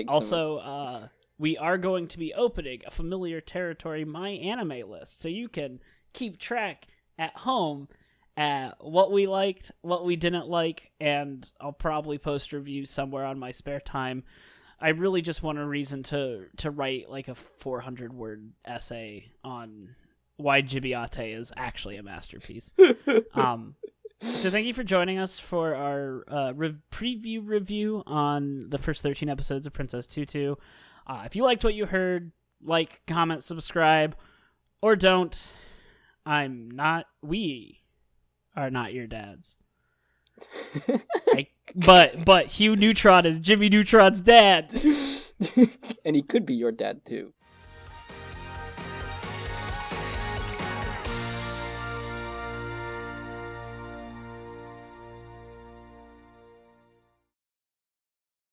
Also, we are going to be opening a familiar territory My Anime List, so you can keep track at home at what we liked, what we didn't like, and I'll probably post reviews somewhere on my spare time. I really just want a reason to write like a 400-word essay on why Gibiate is actually a masterpiece. So thank you for joining us for our preview review on the first 13 episodes of Princess Tutu. If you liked what you heard, like, comment, subscribe, or don't. We are not your dads. But Hugh Neutron is Jimmy Neutron's dad. And he could be your dad too.